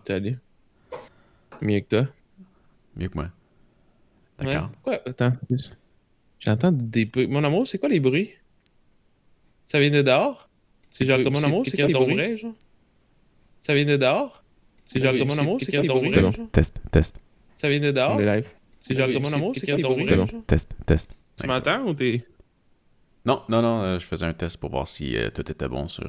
Salut. Mieux que toi. Mieux que moi. Ouais. D'accord. Quoi? Attends. J'entends des bruits. Mon amour, c'est quoi les bruits? Ça vient de dehors? C'est genre comme mon amour, c'est quelqu'un tomberait, genre? Ça vient de dehors? C'est genre comme mon amour, c'est quelqu'un tomberait, Test, genre? test, test. Ça vient de dehors? On est live. C'est genre comme mon amour, c'est quelqu'un tomberait, Test, genre? test, test. Tu Ouais, c'est bon. m'entends ou t'es... Non, non, non, je faisais un test pour voir si tout était bon sur...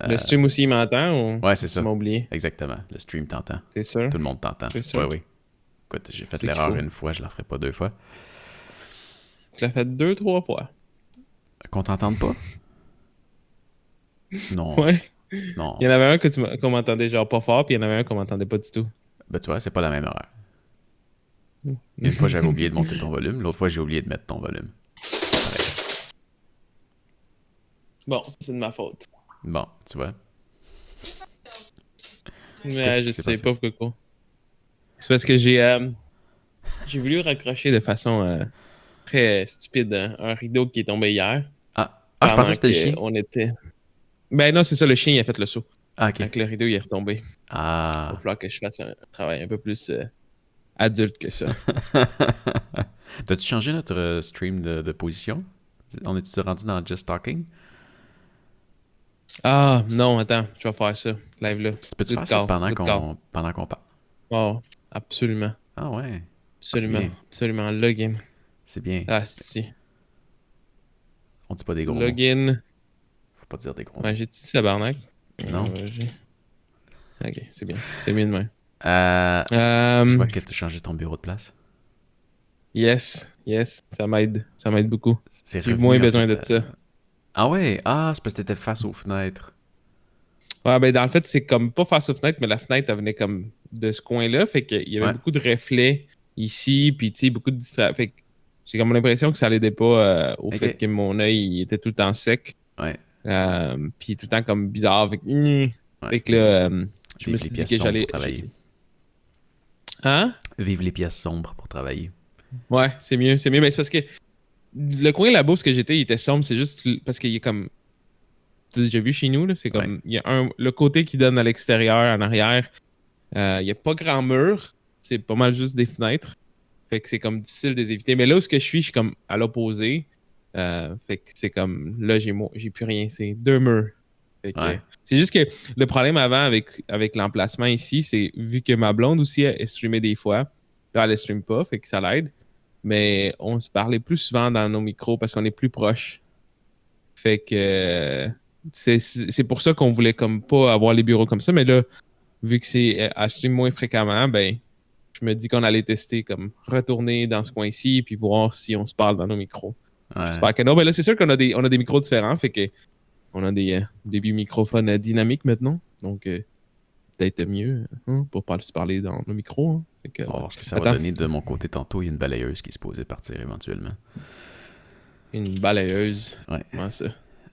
Le stream aussi, il m'entend ou Ouais, c'est tu ça. m'as oublié? Exactement. Le stream t'entend. C'est sûr? Tout le monde t'entend. C'est Ouais, sûr? oui. Écoute, j'ai fait C'est qu'il l'erreur faut. une fois, je la ferai pas deux fois. Tu l'as fait 2, 3 fois. Qu'on t'entende pas? Non, Ouais. non. Il y en avait un qu'on m'entendait genre pas fort, puis il y en avait un qu'on m'entendait pas du tout. Ben tu vois, c'est pas la même erreur. Une fois, j'avais oublié de monter ton volume. L'autre fois, j'ai oublié de mettre ton volume. Pareil. Bon, c'est de ma faute. Bon, tu vois. Qu'est-ce Mais je qui s'est sais passé? pas pourquoi. C'est parce que j'ai voulu raccrocher de façon très stupide un rideau qui est tombé hier Je pensais pendant que c'était le chien. qu'on était... Ben non, c'est ça, le chien il a fait le saut. Ah, ok. Donc le rideau il est retombé. Il va Ah. falloir que je fasse un travail un peu plus adulte que ça. T'as-tu changé notre stream de position? On est-tu rendu dans Just Talking? Ah non, attends, je vais faire ça. Live là. Tu peux-tu Good faire ça call, good call. pendant qu'on parle? Oh, absolument. Ah ouais. Ah, c'est Absolument. bien. Absolument. Login. C'est bien. Ah, si. On dit pas des gros mots. Login. Faut pas dire des gros Ouais, mots. j'ai dit tabarnak. Non? Ok, c'est bien. C'est bien de même. Je vois que t'as changé ton bureau de place. Yes, ça m'aide. Ça m'aide beaucoup. C'est J'ai revenu moins en besoin fait. de ça. Ah ouais? Ah, c'est parce que t'étais face aux fenêtres. Ouais, ben dans le fait, c'est comme pas face aux fenêtres, mais la fenêtre, elle venait comme de ce coin-là. Fait qu'il y avait Ouais. beaucoup de reflets ici, puis tu sais, beaucoup de... Fait que j'ai comme l'impression que ça l'aidait pas au Ok. fait que mon œil il était tout le temps sec. Ouais. Puis tout le temps comme bizarre. Ouais. Fait que là, je me Vive les suis dit pièces que sombres j'allais... pour travailler. Hein? Vive les pièces sombres pour travailler. Ouais, c'est mieux. C'est mieux, mais c'est parce que le coin là-bas où ce que j'étais, il était sombre. C'est juste parce qu'il est comme... Tu as déjà vu chez nous, là, c'est Ouais. comme... Il y a le côté qui donne à l'extérieur, en arrière. Il n'y a pas grand mur. C'est pas mal juste des fenêtres. Fait que c'est comme difficile de les éviter. Mais là où ce que je suis comme à l'opposé. Fait que c'est comme... Là, j'ai plus rien. C'est 2 murs. Fait que, Ouais. c'est juste que le problème avant avec l'emplacement ici, c'est vu que ma blonde aussi, elle streamait des fois. Là, elle ne stream pas, fait que ça l'aide. Mais on se parlait plus souvent dans nos micros parce qu'on est plus proches. Fait que c'est pour ça qu'on voulait comme pas avoir les bureaux comme ça. Mais là, vu que elle stream moins fréquemment, ben je me dis qu'on allait tester comme retourner dans ce coin-ci puis voir si on se parle dans nos micros. Ouais. J'espère que non. Ben là, c'est sûr qu'on a des micros différents. Fait que on a des microphones dynamiques maintenant. Donc peut-être mieux pour pas se parler dans nos micros. Hein. Fait que, On va ouais. voir ce que ça va donner de mon côté tantôt. Il y a une balayeuse qui est supposée partir éventuellement. Une balayeuse. Ouais. Comment ça?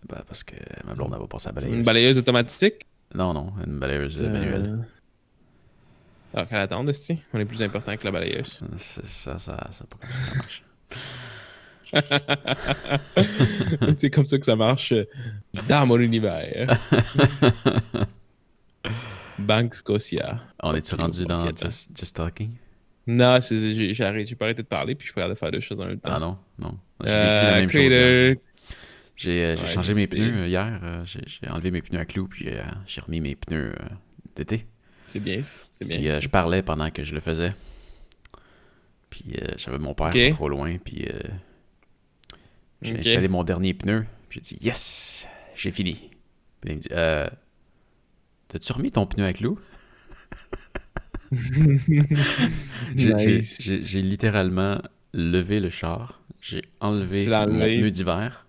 Ben, parce que ma blonde, elle va passer à la balayeuse. Une balayeuse automatique? Non, non, une balayeuse manuelle. Ah, qu'elle attende, esti. On est plus important que la balayeuse. Ça pas comme ça marche. C'est comme ça que ça marche dans mon univers. Banque Scotia. On est-tu rendu dans Inquiétant. Just Talking? Non, j'ai pas arrêté de parler puis je suis pas capable de faire deux choses en même temps. Ah non, non. J'ai vécu la même chose Creator. hier. J'ai Ouais, changé j'ai mes décidé. pneus hier. J'ai enlevé mes pneus à clous puis j'ai remis mes pneus d'été. C'est bien, c'est bien. Puis je parlais pendant que je le faisais. Puis j'avais mon père Ok. pas trop loin. Puis j'ai Ok. installé mon dernier pneu. Puis j'ai dit yes, j'ai fini. Puis il me dit t'as-tu remis ton pneu à clous? Nice. J'ai littéralement levé le char. J'ai enlevé Tu l'as mon enlevé. pneu d'hiver.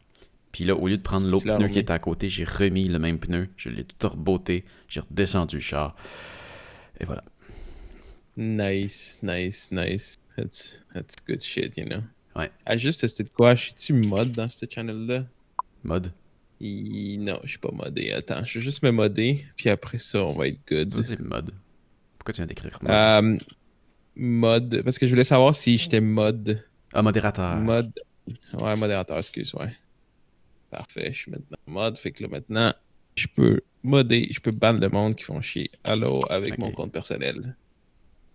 Puis là, au lieu de prendre l'autre Tu l'as pneu qui remis. était à côté, j'ai remis le même pneu. Je l'ai tout reboté. J'ai redescendu le char. Et voilà. Nice. That's good shit, you know. Ouais. Ah, juste, c'était de quoi? Je suis-tu mode dans ce channel-là? Mode. Non, je suis pas modé. Attends, je vais juste me modder, puis après ça, on va être Tu good. veux dire mode? Pourquoi tu viens d'écrire mode? Mode, parce que je voulais savoir si j'étais mode. Ah, modérateur. Ouais, modérateur, excuse, ouais. Parfait, je suis maintenant en mode, fait que là, maintenant, je peux modder, je peux ban le monde qui font chier. Allô, avec Ok. mon compte personnel.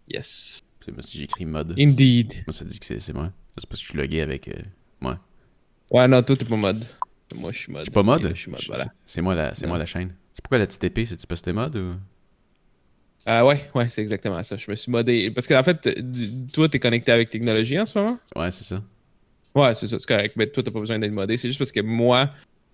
Yes. Puis moi, si j'écris mod, Indeed. moi, ça dit que c'est moi. C'est parce que je suis logué avec moi. Ouais, non, toi, t'es pas mod. Moi, je suis mod. Je suis pas mod? Ok, je suis mod, voilà. C'est moi, la chaîne. C'est pourquoi la petite épée? C'est-tu parce que t'es mod ou? Ouais, c'est exactement ça. Je me suis modé. Parce qu'en fait, toi, t'es connecté avec technologie en ce moment? Ouais, c'est ça. Ouais, c'est ça, c'est correct. Mais toi, t'as pas besoin d'être modé. C'est juste parce que moi,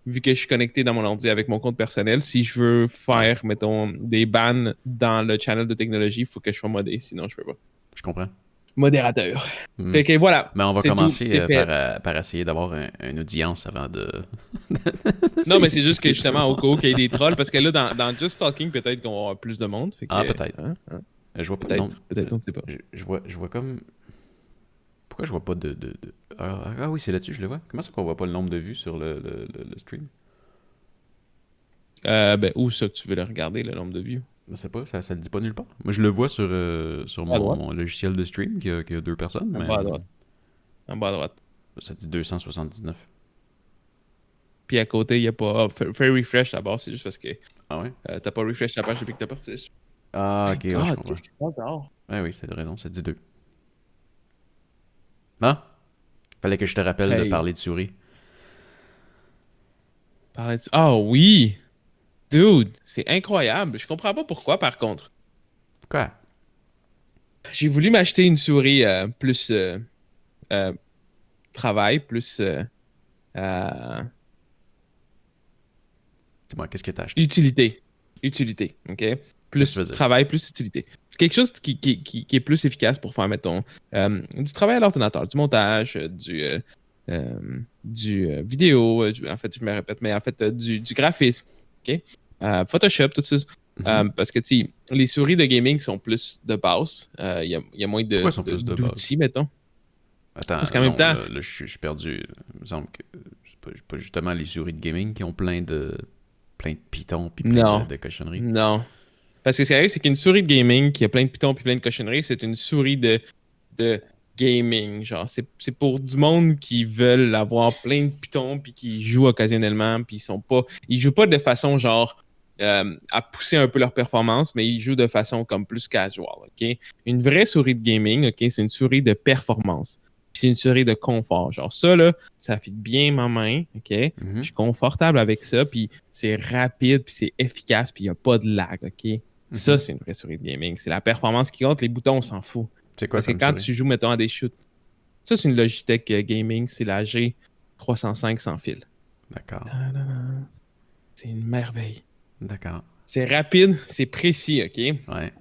vu que je suis connecté dans mon ordi avec mon compte personnel, si je veux faire, mettons, des bans dans le channel de technologie, il faut que je sois modé. Sinon, je peux pas. Je comprends. Modérateur. Hmm. Fait que voilà. Mais on va C'est tout. commencer C'est fait. par essayer d'avoir une audience avant de. Non, mais c'est juste que justement, au cas où qu'il y ait des trolls, parce que là, dans Just Talking, peut-être qu'on va avoir plus de monde. Fait que, Ah, peut-être. hein. Je vois pas le nom. Peut-être, on ne sait pas. Je vois comme. Pourquoi je vois pas de... Ah oui, c'est là-dessus, je le vois. Comment ça qu'on voit pas le nombre de vues sur le stream? Ben, où ça que tu veux le regarder, le nombre de vues? Je sais pas, ça le dit pas nulle part. Moi, je le vois sur À droite. mon logiciel de stream qui a 2 personnes, En mais bas à droite. En bas à droite. ça dit 279. Puis à côté, il n'y a pas. Fais refresh d'abord, c'est juste parce que Ah ouais? t'as pas refresh ta page depuis que t'as parti. Ah, ok, ouais, je God, comprends. qu'est-ce qui se passe dehors? Ouais, oui, c'est raison, ça dit 2. Ah? Fallait que je te rappelle de Hey, parler de souris. parler de... Oh oui! Dude, c'est incroyable. Je comprends pas pourquoi, par contre. Quoi? J'ai voulu m'acheter une souris plus euh, travail, plus euh, Dis-moi, qu'est-ce que t'as acheté? utilité. Utilité, OK? Qu'est-ce que tu Plus veux dire? travail, plus utilité. Quelque chose qui est plus efficace pour faire, mettons, du travail à l'ordinateur, du montage, du vidéo, en fait, je me répète, mais en fait, du graphisme, OK? Photoshop, tout ça. Mhm. Parce que, tu sais, les souris de gaming sont plus de base. Il y a moins Pourquoi ils sont plus de base? d'outils, mettons. Parce Attends, qu'en même non, temps, là, je suis perdu. Il me semble que c'est pas justement les souris de gaming qui ont plein de pitons puis plein non. de cochonneries. Non. Parce que ce qui arrive, c'est qu'une souris de gaming qui a plein de pitons puis plein de cochonneries, c'est une souris de gaming. Genre, c'est pour du monde qui veulent avoir plein de pitons puis qui jouent occasionnellement puis ils jouent pas de façon genre à pousser un peu leur performance, mais ils jouent de façon comme plus casual, ok? Une vraie souris de gaming, ok, c'est une souris de performance. Puis c'est une souris de confort. Genre ça, là, ça fit bien ma main, ok? Je Mhm. suis confortable avec ça, puis c'est rapide, puis c'est efficace, puis il n'y a pas de lag, ok? Ça, Mhm. c'est une vraie souris de gaming. C'est la performance qui compte, les boutons, on s'en fout. C'est quoi Parce que comme quand souris? tu joues, mettons, à des shoots, ça, c'est une Logitech Gaming, c'est la G305 sans fil. D'accord. Ta-da-da. C'est une merveille. D'accord. C'est rapide, c'est précis, ok? Ouais.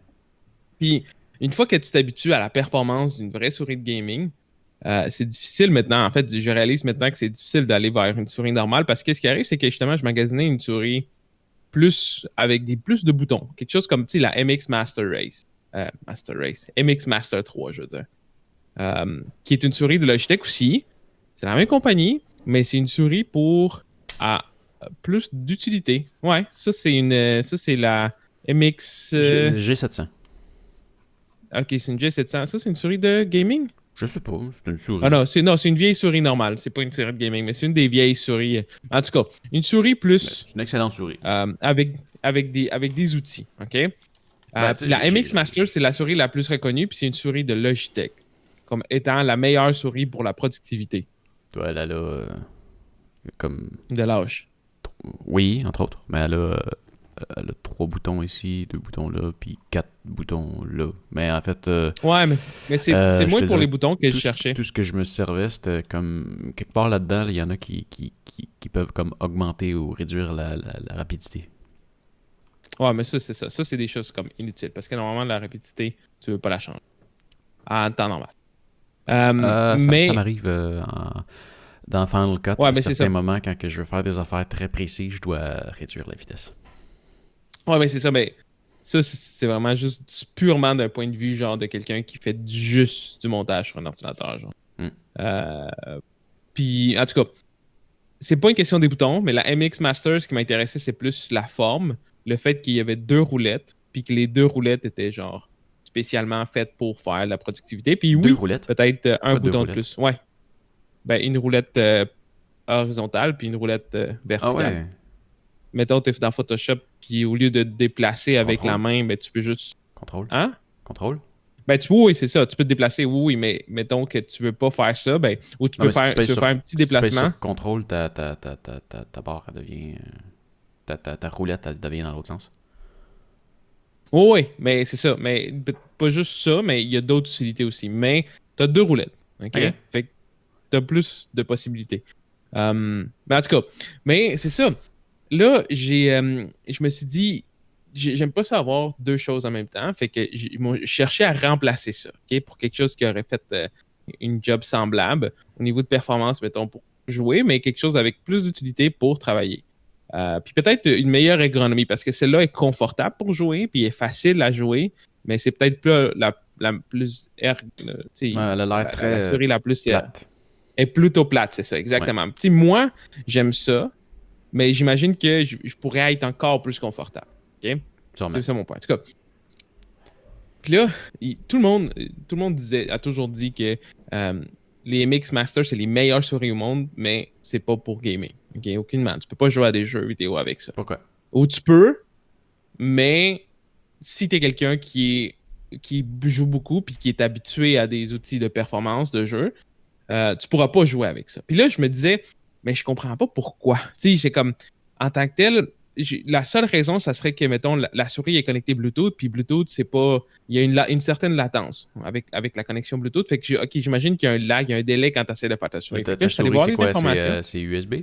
Puis, une fois que tu t'habitues à la performance d'une vraie souris de gaming, c'est difficile maintenant. En fait, je réalise maintenant que c'est difficile d'aller vers une souris normale parce que ce qui arrive, c'est que justement, je magasinais une souris plus avec plus de boutons. Quelque chose comme, tu sais, la MX Master Race. MX Master 3, je veux dire. Qui est une souris de Logitech aussi. C'est la même compagnie, mais c'est une souris pour plus d'utilité. Ouais, ça c'est la MX. G700. Ok, c'est une G700. Ça c'est une souris de gaming? Je sais pas, c'est une Ah souris. non, c'est une vieille souris normale. C'est pas une souris de gaming, mais c'est une des vieilles souris. En tout cas, une souris plus C'est une excellente souris. avec des outils. OK? Ben, tu Puis sais, la MX Master, c'est la souris la plus reconnue, puis c'est une souris de Logitech, comme étant la meilleure souris pour la productivité toi, elle a comme... de l'âge. Oui, entre autres, mais elle a 3 boutons ici, 2 boutons là, puis 4 boutons là. Mais en fait, Ouais, mais c'est je moins te pour dirais, les boutons que je cherchais. tout ce que je me servais, c'était comme... Quelque part là-dedans, il y en a qui peuvent comme augmenter ou réduire la rapidité. Ouais, mais ça, c'est ça. Ça, c'est des choses comme inutiles, parce que normalement, la rapidité, tu veux pas la changer en temps normal. Ça Mais, m'arrive dans Final Cut, ouais, à mais c'est ça. certains moments, quand que je veux faire des affaires très précises, je dois réduire la vitesse. Ouais, mais c'est ça, mais ça, c'est vraiment juste purement d'un point de vue, genre, de quelqu'un qui fait juste du montage sur un ordinateur, genre. Hmm. Euh, Puis, en tout cas, c'est pas une question des boutons, mais la MX Master, ce qui m'intéressait, c'est plus la forme, le fait qu'il y avait 2 roulettes, puis que les 2 roulettes étaient, genre, spécialement faites pour faire de la productivité. Puis Deux oui, roulettes? peut-être un Pourquoi deux bouton de roulettes? plus. Ouais. Ben, une roulette horizontale, puis une roulette Ah verticale. ouais. mettons, tu es dans Photoshop, puis au lieu de te déplacer avec la main, ben, tu peux juste... Contrôle. Hein? Contrôle. Ben, oui, c'est ça. Tu peux te déplacer, oui, mais mettons que tu veux pas faire ça, ben, ou tu Non, peux mais si faire, tu pèses tu veux sur, faire un petit si tu pèses déplacement. sur contrôle, ta barre, elle devient... ta roulette, elle devient dans l'autre sens. Oui, mais c'est ça. Mais pas juste ça, mais il y a d'autres utilités aussi. Mais tu as 2 roulettes. OK? Ok. Fait que tu as plus de possibilités. Mais en tout cas, mais c'est ça. Là, je me suis dit, j'aime pas ça avoir 2 choses en même temps. Fait que je cherchais à remplacer ça, OK? Pour quelque chose qui aurait fait une job semblable au niveau de performance, mettons, pour jouer, mais quelque chose avec plus d'utilité pour travailler. Puis peut-être une meilleure ergonomie parce que celle-là est confortable pour jouer, puis est facile à jouer, mais c'est peut-être plus la plus Elle a l'air très la souris la plus plate. est plutôt plate, c'est ça, exactement. Ouais. Moi, j'aime ça, mais j'imagine que je pourrais être encore plus confortable. OK? C'est ça mon point. En tout cas. Puis là, tout le monde a toujours dit que les MX Master, c'est les meilleures souris au monde, mais c'est pas pour gamer. OK? Aucunement. Tu peux pas jouer à des jeux vidéo avec ça. Pourquoi? Ou tu peux, mais si t'es quelqu'un qui joue beaucoup puis qui est habitué à des outils de performance de jeu, tu pourras pas jouer avec ça. Puis là, je me disais, mais je comprends pas pourquoi. Tu sais, c'est comme, en tant que tel, la seule raison, ça serait que, mettons, la souris est connectée Bluetooth, puis Bluetooth, c'est pas... Il y a une certaine latence avec la connexion Bluetooth. Fait que, OK, j'imagine qu'il y a un lag, il y a un délai quand tu essaies de faire ta souris. Fait que là, je suis allé voir les informations. C'est USB?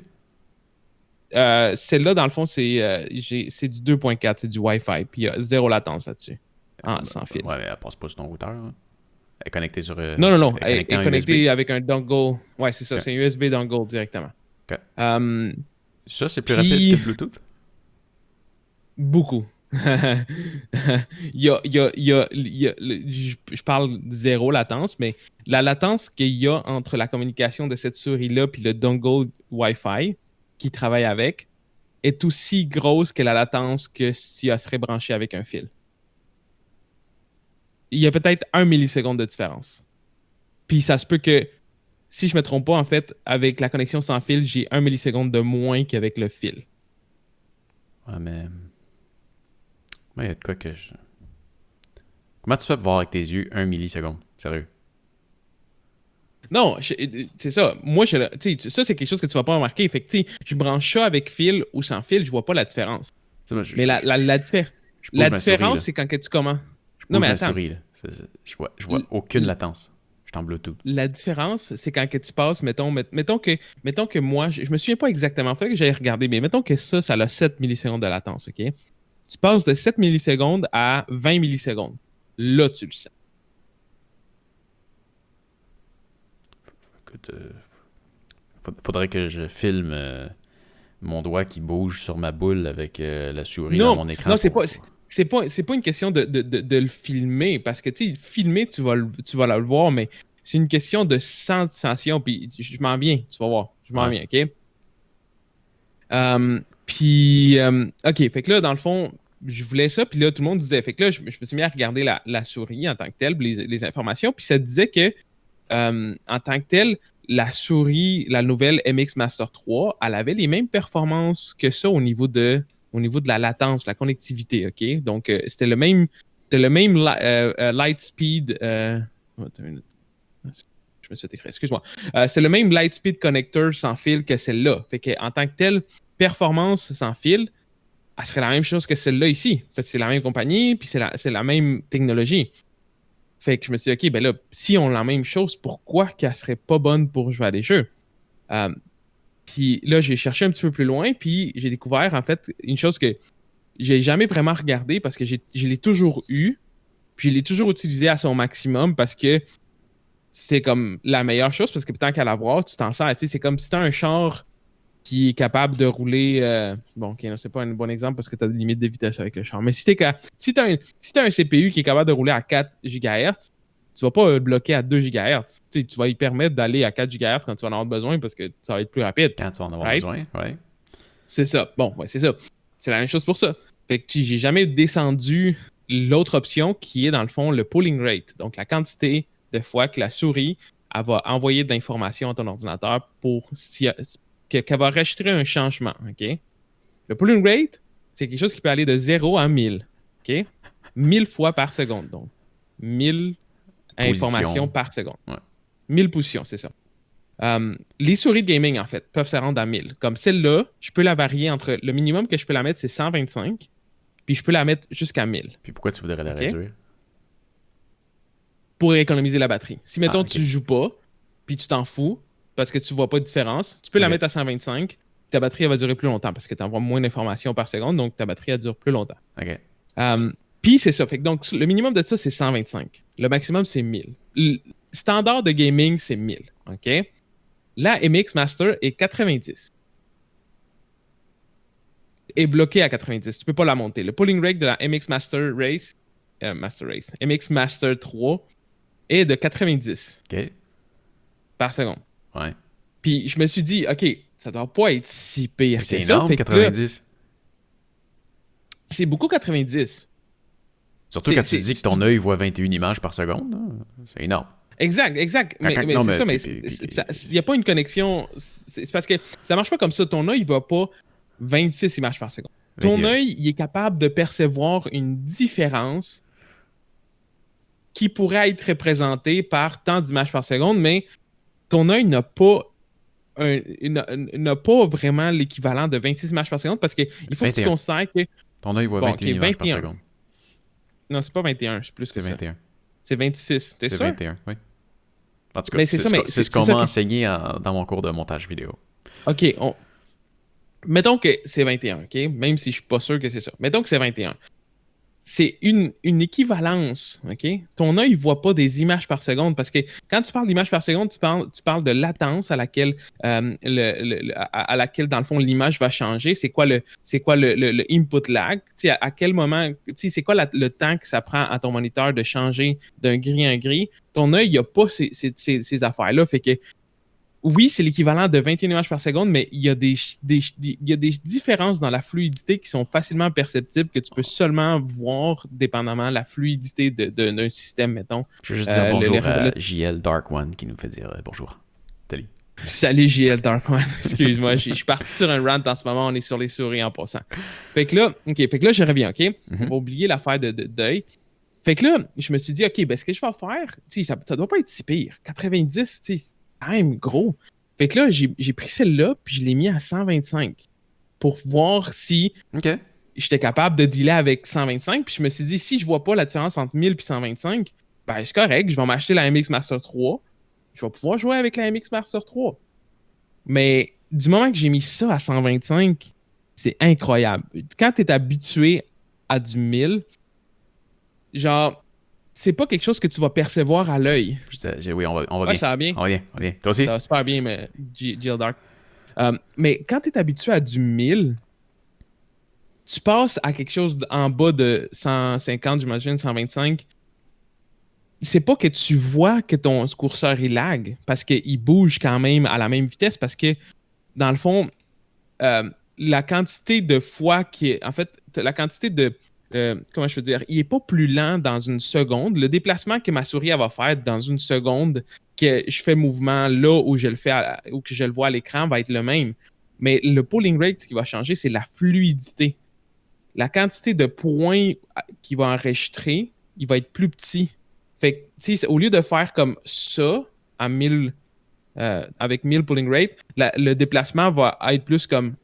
Celle-là, dans le fond, c'est du 2.4, c'est du Wi-Fi, puis il y a 0 latence là-dessus, sans fil. Ouais, mais elle passe pas sur ton routeur, hein. Elle est connectée sur... Non. Elle est connectée avec un dongle. Ouais, c'est ça. Okay. C'est un USB dongle directement. OK. Ça, c'est plus rapide que Bluetooth? Beaucoup. Je parle de 0 latence, mais la latence qu'il y a entre la communication de cette souris-là puis le dongle Wi-Fi qui travaille avec est aussi grosse que la latence que si elle serait branchée avec un fil. Il y a peut-être 1 milliseconde de différence. Puis ça se peut que, si je me trompe pas, en fait, avec la connexion sans fil, j'ai 1 milliseconde de moins qu'avec le fil. Ouais, mais... il y a de quoi que je... Comment tu fais pour voir avec tes yeux 1 milliseconde? Sérieux? Non, c'est ça. Moi, ça, c'est quelque chose que tu vas pas remarquer. Fait que, je branche ça avec fil ou sans fil, je vois pas la différence. Mais la différence, c'est quand que tu commences. Non, mais attends. Souris, là. Je vois aucune latence. Je suis en Bluetooth. La différence, c'est quand que tu passes, mettons que moi, je me souviens pas exactement, il faudrait que j'aille regarder, mais mettons que ça a 7 millisecondes de latence, OK? Tu passes de 7 millisecondes à 20 millisecondes. Là, tu le sens. Écoute, faudrait que je filme mon doigt qui bouge sur ma boule avec la souris dans mon écran. Non, c'est pas une question de le filmer, parce que, tu sais, filmer, tu vas le voir, mais c'est une question de sensation, puis je m'en viens, tu vas voir. Je m'en viens, OK? OK, fait que là, dans le fond, je voulais ça, puis là, tout le monde disait... Fait que là, je me suis mis à regarder la souris en tant que telle, les informations, puis ça disait que, en tant que telle, la souris, la nouvelle MX Master 3, elle avait les mêmes performances que ça au niveau de la latence, la connectivité, OK? Donc, c'était le même light speed... attends une minute. Je me suis écrit, excuse-moi. C'est le même Lightspeed connector sans fil que celle-là. Fait qu'en tant que telle, performance sans fil, elle serait la même chose que celle-là ici. Fait que c'est la même compagnie, puis c'est la même technologie. Fait que je me suis dit, OK, ben là, si on a la même chose, pourquoi qu'elle serait pas bonne pour jouer à des jeux? Puis là, j'ai cherché un petit peu plus loin, puis j'ai découvert, en fait, une chose que j'ai jamais vraiment regardé parce que je l'ai toujours eu, puis je l'ai toujours utilisé à son maximum parce que c'est comme la meilleure chose, parce que tant qu'à l'avoir, tu t'en sers. Tu sais, c'est comme si tu as un char qui est capable de rouler... bon, OK, non, c'est pas un bon exemple parce que tu as des limites de vitesse avec le char. Mais si tu as un CPU qui est capable de rouler à 4 GHz, tu vas pas le bloquer à 2 GHz. Tu vas lui permettre d'aller à 4 GHz quand tu vas en avoir besoin parce que ça va être plus rapide. Quand tu vas en avoir besoin, oui. C'est ça. Bon, ouais, c'est ça. C'est la même chose pour ça. Fait que j'ai jamais descendu l'autre option qui est, dans le fond, le polling rate. Donc, la quantité de fois que la souris elle va envoyer de l'information à ton ordinateur pour qu'elle va enregistrer un changement, OK? Le polling rate, c'est quelque chose qui peut aller de 0 à 1000. OK? 1000 fois par seconde, donc. 1000 informations par seconde. Ouais. 1000 positions, c'est ça. Les souris de gaming, en fait, peuvent se rendre à 1000. Comme celle-là, je peux la varier entre... Le minimum que je peux la mettre, c'est 125. Puis je peux la mettre jusqu'à 1000. Puis pourquoi tu voudrais la réduire? Pour économiser la batterie. Si, mettons, tu joues pas, puis tu t'en fous, parce que tu vois pas de différence, tu peux la mettre à 125, ta batterie elle va durer plus longtemps, parce que tu envoies moins d'informations par seconde, donc ta batterie elle dure plus longtemps. OK. Puis c'est ça. Fait que donc, le minimum de ça, c'est 125. Le maximum, c'est 1000. Le standard de gaming, c'est 1000. OK? La MX Master est 90. Est bloquée à 90. Tu peux pas la monter. Le polling rate de la MX Master Race, MX Master 3 est de 90 par seconde. Ouais. Puis je me suis dit, OK, ça doit pas être si pire que ça. C'est énorme, 90. Là, c'est beaucoup 90. Surtout quand tu dis que ton œil voit 21 images par seconde. Hein? C'est énorme. Exact. Mais c'est ça, mais il n'y a pas une connexion. C'est parce que ça marche pas comme ça. Ton œil ne voit pas 26 images par seconde. Ton œil, il est capable de percevoir une différence qui pourrait être représentée par tant d'images par seconde, mais ton œil n'a pas vraiment l'équivalent de 26 images par seconde parce qu'il faut 21. Que tu considères que... Ton œil voit 21 images par seconde. Non, c'est pas 21, c'est plus que ça. C'est 21. C'est 26, t'es sûr? C'est 21, oui. En tout cas, c'est ce qu'on m'a enseigné dans mon cours de montage vidéo. OK, mettons que c'est 21, OK? Même si je suis pas sûr que c'est ça. Mettons que c'est 21. C'est une équivalence, OK? Ton œil ne voit pas des images par seconde parce que quand tu parles d'images par seconde, tu parles de latence à laquelle, dans le fond, l'image va changer. C'est quoi le input lag? À quel moment, c'est quoi le temps que ça prend à ton moniteur de changer d'un gris à un gris? Ton œil n'a pas ces affaires-là. Fait que oui, c'est l'équivalent de 21 images par seconde, mais il y a des différences dans la fluidité qui sont facilement perceptibles que tu peux seulement voir dépendamment de la fluidité d'un système, mettons. Je veux juste dire bonjour à JL Dark One qui nous fait dire bonjour. Salut. Salut JL Dark One. Excuse-moi, je suis parti sur un rant en ce moment, on est sur les souris en passant. Fait que là, je reviens, OK? On va oublier l'affaire d'œil. Fait que là, je me suis dit, OK, ce que je vais faire, ça doit pas être si pire. 90, c'est quand même gros. Fait que là, j'ai pris celle-là, puis je l'ai mis à 125 pour voir si j'étais capable de dealer avec 125. Puis je me suis dit, si je vois pas la différence entre 1000 et 125, c'est correct, je vais m'acheter la MX Master 3. Je vais pouvoir jouer avec la MX Master 3. Mais du moment que j'ai mis ça à 125, c'est incroyable. Quand tu es habitué à du 1000, genre... c'est pas quelque chose que tu vas percevoir à l'œil. Oui, on va bien. Ça va bien. On va bien. Toi aussi? Ça va super bien, mais GL Dark. Mais quand tu es habitué à du 1000, tu passes à quelque chose en bas de 150, j'imagine, 125. C'est pas que tu vois que ton curseur il lag, parce qu'il bouge quand même à la même vitesse, parce que, dans le fond, la quantité de fois qui est... En fait, la quantité de... comment je veux dire, il n'est pas plus lent dans une seconde. Le déplacement que ma souris va faire dans une seconde, que je fais mouvement là où je le fais ou que je le vois à l'écran, va être le même. Mais le polling rate, ce qui va changer, c'est la fluidité. La quantité de points qu'il va enregistrer, il va être plus petit. Fait que, au lieu de faire comme ça, à 1000, avec 1000 polling rate, le déplacement va être plus comme,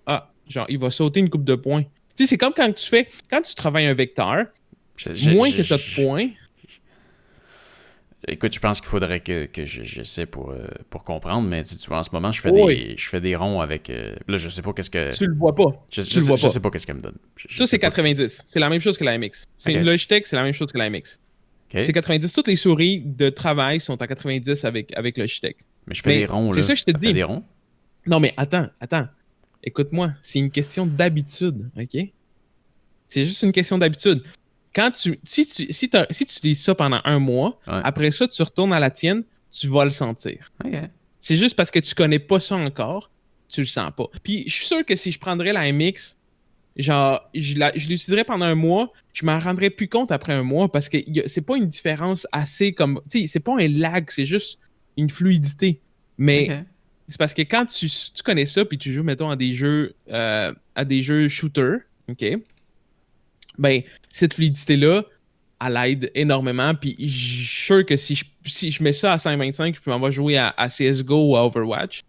genre, il va sauter une coupe de points. C'est comme quand tu travailles un vecteur, moins que tu as de points. Écoute, je pense qu'il faudrait que j'essaie pour comprendre, mais tu vois, en ce moment, je fais des ronds avec... là, je sais pas qu'est-ce que... Tu le vois pas. Je sais pas qu'est-ce qu'elle me donne. Ça, c'est 90. C'est la même chose que la MX. C'est une Logitech, c'est la même chose que la MX. C'est 90. Toutes les souris de travail sont à 90 avec Logitech. Mais je fais des ronds, là. C'est ça que je te dis. Des ronds? Non, mais attends. Écoute-moi, c'est une question d'habitude, OK? C'est juste une question d'habitude. Si tu lis ça pendant un mois, après ça, tu retournes à la tienne, tu vas le sentir. Okay. C'est juste parce que tu connais pas ça encore, tu le sens pas. Puis je suis sûr que si je prendrais la MX, genre, je l'utiliserais pendant un mois, je m'en rendrais plus compte après un mois parce que c'est pas une différence assez comme... Tu sais, c'est pas un lag, c'est juste une fluidité. Mais c'est parce que quand tu connais ça, puis tu joues, mettons, à des jeux shooter, OK? Ben, cette fluidité-là, elle aide énormément. Puis je suis sûr que si je mets ça à 5.25, je peux m'en jouer à CSGO ou à Overwatch,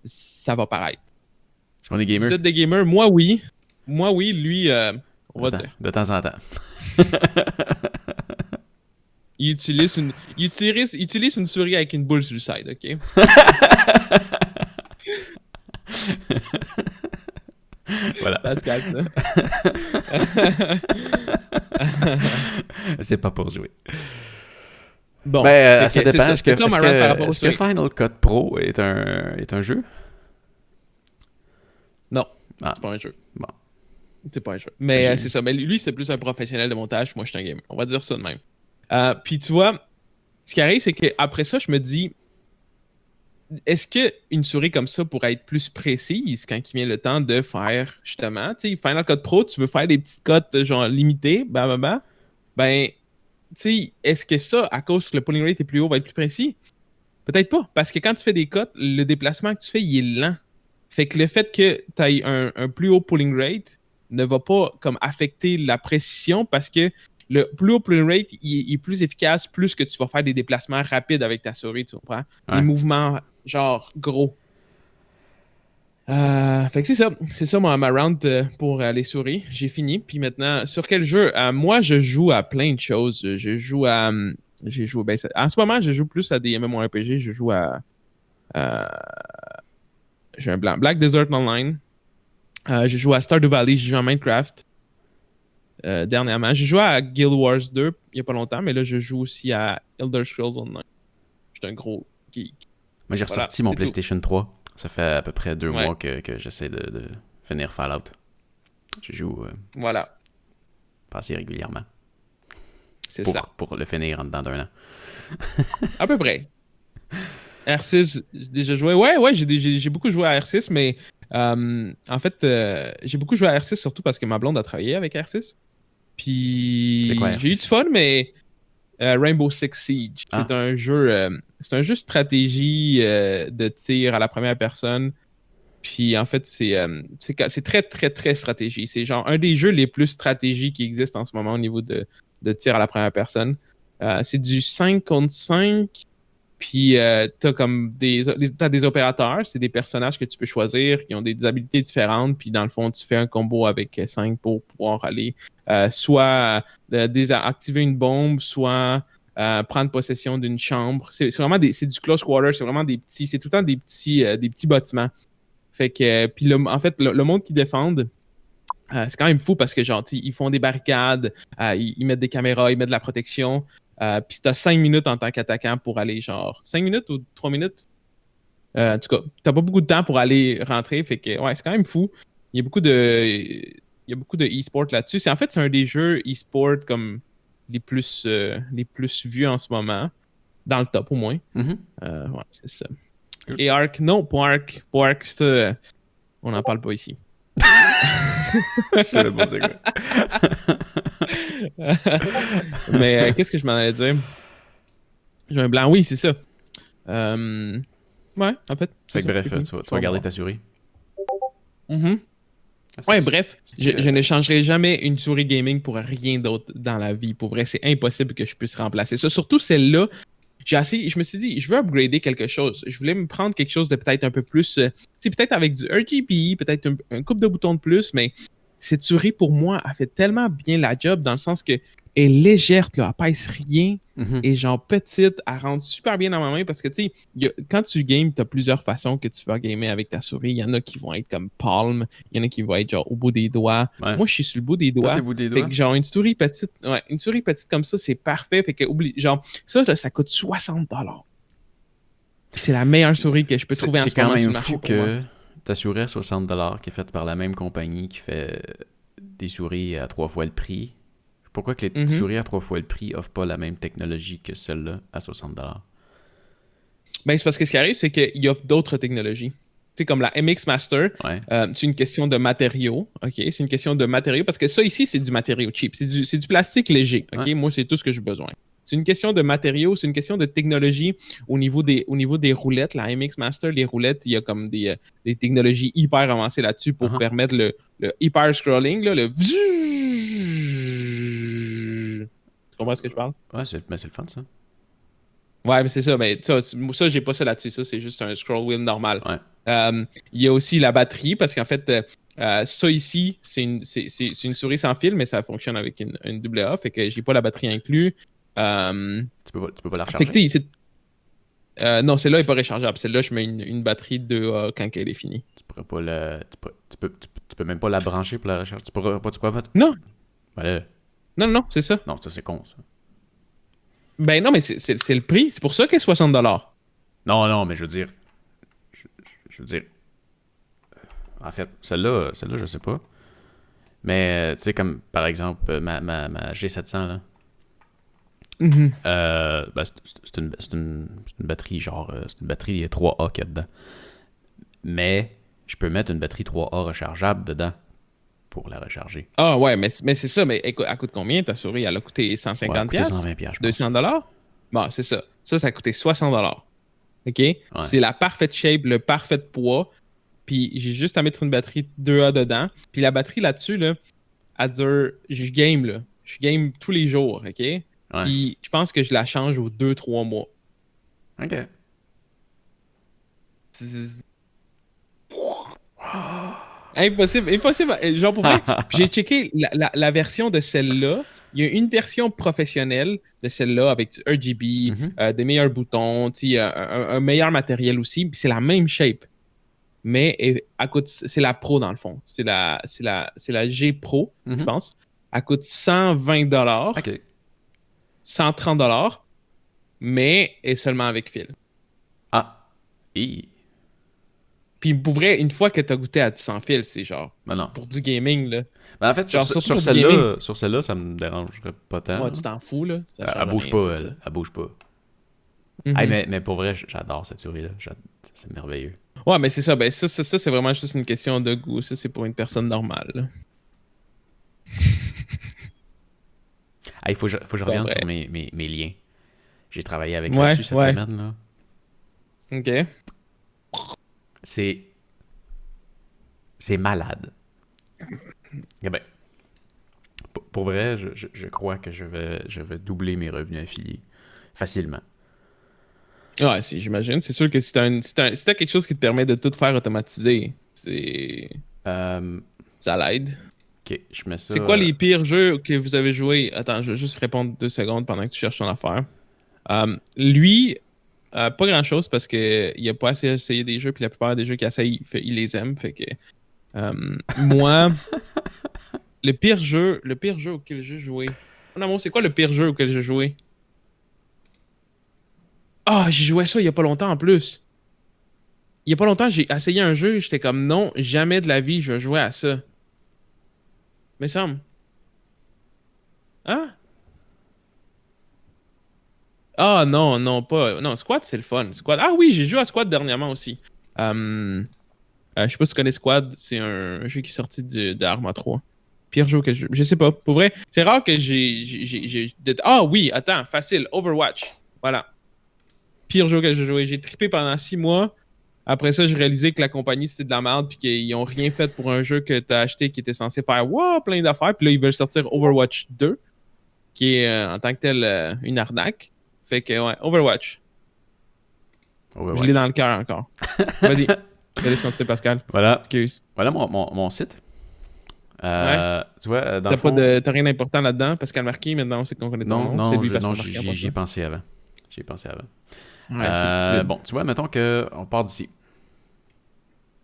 ça va pareil. Je prends des gamers. Vous êtes des gamers? Moi, oui. Moi, oui. Lui, on va dire. De temps en temps. Il utilise une souris avec une boule sur le side, OK? Voilà. Pascal, ça. C'est pas pour jouer. Bon, Ben, ça dépend. Ça. Est-ce que Final Cut Pro est un jeu? Non, Ah. c'est pas un jeu. Bon. C'est pas un jeu. Mais c'est ça. Mais lui, c'est plus un professionnel de montage. Moi, je suis un gamer. On va dire ça de même. Puis tu vois, ce qui arrive, c'est qu'après ça, je me dis, est-ce qu'une souris comme ça pourrait être plus précise quand il vient le temps de faire, justement, tu sais, Final Cut Pro, tu veux faire des petites cotes genre limitées, ben, tu sais, est-ce que ça, à cause que le polling rate est plus haut, va être plus précis? Peut-être pas, parce que quand tu fais des cotes, le déplacement que tu fais, il est lent. Fait que le fait que tu aies un plus haut polling rate ne va pas comme affecter la précision parce que le plus haut polling rate, il est plus efficace plus que tu vas faire des déplacements rapides avec ta souris, tu comprends? Ouais. Des mouvements genre gros. Fait que c'est ça ma round pour les souris. J'ai fini. Puis maintenant, sur quel jeu? Moi, je joue à plein de choses. En ce moment, je joue plus à des MMORPG. Je joue à j'ai un blanc. Black Desert Online. Je joue à Stardew Valley. Je joue à Minecraft. Dernièrement. J'ai joué à Guild Wars 2 il n'y a pas longtemps, mais là, je joue aussi à Elder Scrolls Online. Je suis un gros geek. Moi, j'ai ressorti mon PlayStation 3. Ça fait à peu près 2 mois que j'essaie de finir Fallout. Je joue pas assez régulièrement. C'est ça. Pour le finir en dedans d'un an. À peu près. R6, j'ai déjà joué. Ouais, j'ai beaucoup joué à R6, mais en fait, j'ai beaucoup joué à R6 surtout parce que ma blonde a travaillé avec R6. Puis C'est quoi, R6? J'ai eu du fun, mais Rainbow Six Siege, c'est un jeu stratégie de tir à la première personne. Puis en fait, c'est très, très, très stratégie. C'est genre un des jeux les plus stratégiques qui existent en ce moment au niveau de tir à la première personne. C'est du 5 contre 5. Puis t'as comme t'as des opérateurs, c'est des personnages que tu peux choisir qui ont des habilités différentes. Puis dans le fond, tu fais un combo avec 5 pour pouvoir aller soit désactiver une bombe, soit prendre possession d'une chambre. C'est vraiment c'est du close quarter, c'est vraiment c'est tout le temps des petits bâtiments. Fait que puis en fait, le monde qu'ils défendent, c'est quand même fou parce que genre ils font des barricades, ils mettent des caméras, ils mettent de la protection. Puis t'as 5 minutes en tant qu'attaquant pour aller genre 5 minutes ou 3 minutes. En tout cas, t'as pas beaucoup de temps pour aller rentrer. Fait que ouais, c'est quand même fou. Il y a beaucoup de e-sport là-dessus. C'est un des jeux e-sport comme les plus vus en ce moment. Dans le top au moins. Mm-hmm. Ouais, c'est ça. Et Ark, non, pour Ark, ça, on n'en parle pas ici. Je savais pas c'est quoi. Mais qu'est-ce que je m'en allais dire? J'ai un blanc, oui, c'est ça. Ouais, en fait. Fait que bref, tu vas garder ta souris. Mm-hmm. Ouais, bref, je ne changerai jamais une souris gaming pour rien d'autre dans la vie. Pour vrai, c'est impossible que je puisse remplacer ça. Surtout celle-là, je me suis dit, je veux upgrader quelque chose. Je voulais me prendre quelque chose de peut-être un peu plus, tu sais, peut-être avec du RGB, peut-être un couple de boutons de plus, mais cette souris, pour moi, a fait tellement bien la job dans le sens que elle est légère, là, elle pèse rien, et genre petite, elle rentre super bien dans ma main parce que, tu sais, quand tu games, tu as plusieurs façons que tu vas gamer avec ta souris. Il y en a qui vont être comme palm, il y en a qui vont être genre au bout des doigts. Ouais. Moi, je suis sur le bout des doigts. Fait que genre une souris petite comme ça, c'est parfait. Fait que genre, ça coûte 60$. Puis c'est la meilleure souris que je peux trouver en ce moment sur le marché. C'est quand même fou que ta souris à 60$, qui est faite par la même compagnie qui fait des souris à 3 fois le prix. Pourquoi que les souris à 3 fois le prix offrent pas la même technologie que celle-là à 60$? Ben, c'est parce que ce qui arrive, c'est qu'ils offrent d'autres technologies. Tu sais, comme la MX Master, c'est une question de matériaux. OK? C'est une question de matériaux parce que ça ici, c'est du matériau cheap. C'est du plastique léger. OK? Ouais. Moi, c'est tout ce que j'ai besoin. C'est une question de matériaux, c'est une question de technologie au niveau des roulettes. La MX Master, les roulettes, il y a comme des technologies hyper avancées là-dessus pour permettre le hyper scrolling, là, le... Tu comprends ce que je parle? Ouais, c'est le fun, ça. Ouais, mais c'est ça. Mais ça, j'ai pas ça là-dessus. Ça, c'est juste un scroll wheel normal. Ouais. Il y a aussi la batterie, parce qu'en fait, ça ici, c'est une souris sans fil, mais ça fonctionne avec une AA, fait que j'ai pas la batterie inclus. Tu peux pas la recharger? Fait que, non, celle-là est pas rechargeable. Celle-là, je mets une batterie 2A quand elle est finie. Tu pourrais pas la... Tu peux même pas la brancher pour la recharger. Tu pourrais pas mettre... Non! Ben là... Non, c'est ça. Non, ça, c'est con, ça. Ben non, mais c'est le prix. C'est pour ça qu'elle est 60$. Non, mais je veux dire... Je veux dire... En fait, celle-là, je sais pas. Mais, tu sais, comme, par exemple, ma G700, là. Ben, c'est une batterie, genre... c'est une batterie 3A qu'il y a dedans. Mais, je peux mettre une batterie 3A rechargeable dedans pour la recharger. Ah ouais, mais c'est ça. Mais elle coûte combien ta souris? Elle a coûté 150$? Ouais, elle a coûté 120$, je pense. 200$? Bon, c'est ça. Ça a coûté 60$. OK? Ouais. C'est la parfaite shape, le parfait poids. Puis j'ai juste à mettre une batterie 2A dedans. Puis la batterie là-dessus, là, elle dure... Je game, là. Je game tous les jours, OK? Ouais. Puis je pense que je la change aux 2-3 mois. OK. Impossible. Genre pour vrai, j'ai checké la version de celle-là. Il y a une version professionnelle de celle-là avec du RGB, des meilleurs boutons, un meilleur matériel aussi. Puis c'est la même shape. Mais c'est la Pro dans le fond. C'est la G Pro, je pense. Elle coûte 120$. OK. 130$. Mais est seulement avec fil. Ah. Et... Puis pour vrai, une fois que t'as goûté à du sans fil, c'est genre pour du gaming, là. Ben en fait, genre, sur celle-là, ça me dérangerait pas tant. Ouais, tu t'en fous, là. Elle bouge pas, elle bouge pas. Hey, mais pour vrai, j'adore cette souris-là. C'est merveilleux. Ouais, mais c'est ça. Ben ça c'est vraiment juste une question de goût. Ça, c'est pour une personne normale, là. Hey, faut que je revienne sur mes liens. J'ai travaillé avec là-dessus cette semaine, là. OK. C'est malade. Eh ben, pour vrai, je crois que je vais doubler mes revenus affiliés facilement. Ouais, j'imagine. C'est sûr que si t'as quelque chose qui te permet de tout faire automatiser, ça l'aide. Ok, je mets ça. C'est quoi les pires jeux que vous avez joués? Attends, je vais juste répondre 2 secondes pendant que tu cherches ton affaire. Lui, pas grand chose parce que il a pas assez essayé des jeux, puis la plupart des jeux qu'il essaye, il les aime. Fait que moi, le pire jeu auquel j'ai joué. Mon amour, c'est quoi le pire jeu auquel j'ai joué? Ah, j'ai joué à ça il y a pas longtemps en plus. Il y a pas longtemps, j'ai essayé un jeu, j'étais comme non, jamais de la vie je vais jouer à ça. Mais semble. Hein? Ah non, pas. Non, Squad, c'est le fun. Squad. Ah oui, j'ai joué à Squad dernièrement aussi. Je sais pas si tu connais Squad, c'est un jeu qui est sorti d'Arma 3. Pire jeu que je sais pas. Pour vrai, c'est rare que j'ai. Ah oui, attends, facile. Overwatch. Voilà. Pire jeu que j'ai joué. J'ai trippé pendant 6 mois. Après ça, j'ai réalisé que la compagnie c'était de la merde puis qu'ils ont rien fait pour un jeu que t'as acheté qui était censé faire plein d'affaires. Puis là, ils veulent sortir Overwatch 2, qui est en tant que tel une arnaque. Fait que ouais, Overwatch. Je l'ai dans le cœur encore. Vas-y. Je te laisse continuer, Pascal. Voilà. Excuse. Voilà mon site. Ouais. Tu vois, dans le fond... T'as rien d'important là-dedans, Pascal Marquis, maintenant on sait qu'on connaît ton nom. Non, j'y ai pensé avant. Ouais, bon, tu vois, mettons qu'on part d'ici.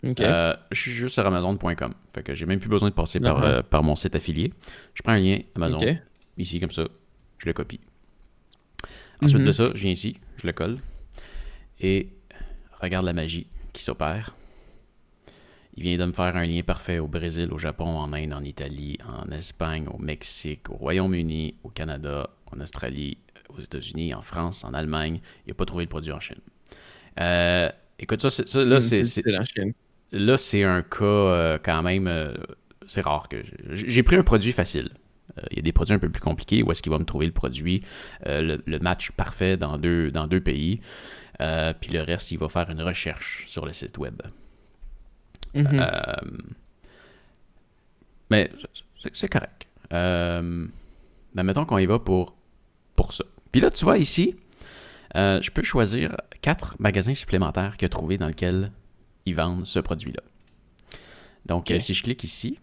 OK. Je suis juste sur Amazon.com. Fait que j'ai même plus besoin de passer par mon site affilié. Je prends un lien Amazon, ici, comme ça, je le copie. Ensuite de ça, je viens ici, je le colle. Et regarde la magie qui s'opère. Il vient de me faire un lien parfait au Brésil, au Japon, en Inde, en Italie, en Espagne, au Mexique, au Royaume-Uni, au Canada, en Australie, aux États-Unis, en France, en Allemagne. Il n'a pas trouvé le produit en Chine. Écoute, ça là, c'est la Chine. Là, c'est un cas quand même... c'est rare que... J'ai pris un produit facile. Il y a des produits un peu plus compliqués où est-ce qu'il va me trouver le produit, le match parfait dans deux pays. Puis le reste, il va faire une recherche sur le site web. Mais c'est correct. Mais mettons qu'on y va pour ça. Puis là, tu vois ici, je peux choisir 4 magasins supplémentaires qu'il a trouvés dans lesquels ils vendent ce produit-là. Donc, si je clique ici,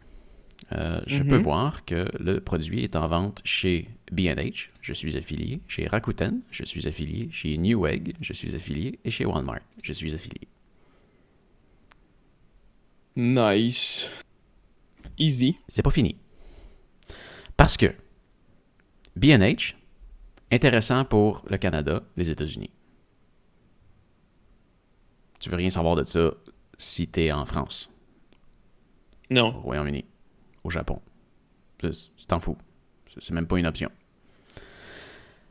je peux voir que le produit est en vente chez B&H, je suis affilié, chez Rakuten, je suis affilié, chez Newegg, je suis affilié, et chez Walmart, je suis affilié. Nice. Easy. C'est pas fini. Parce que B&H, intéressant pour le Canada, les États-Unis. Tu veux rien savoir de ça si t'es en France. Non. Au Royaume-Uni. Au Japon. Tu t'en fous. C'est même pas une option.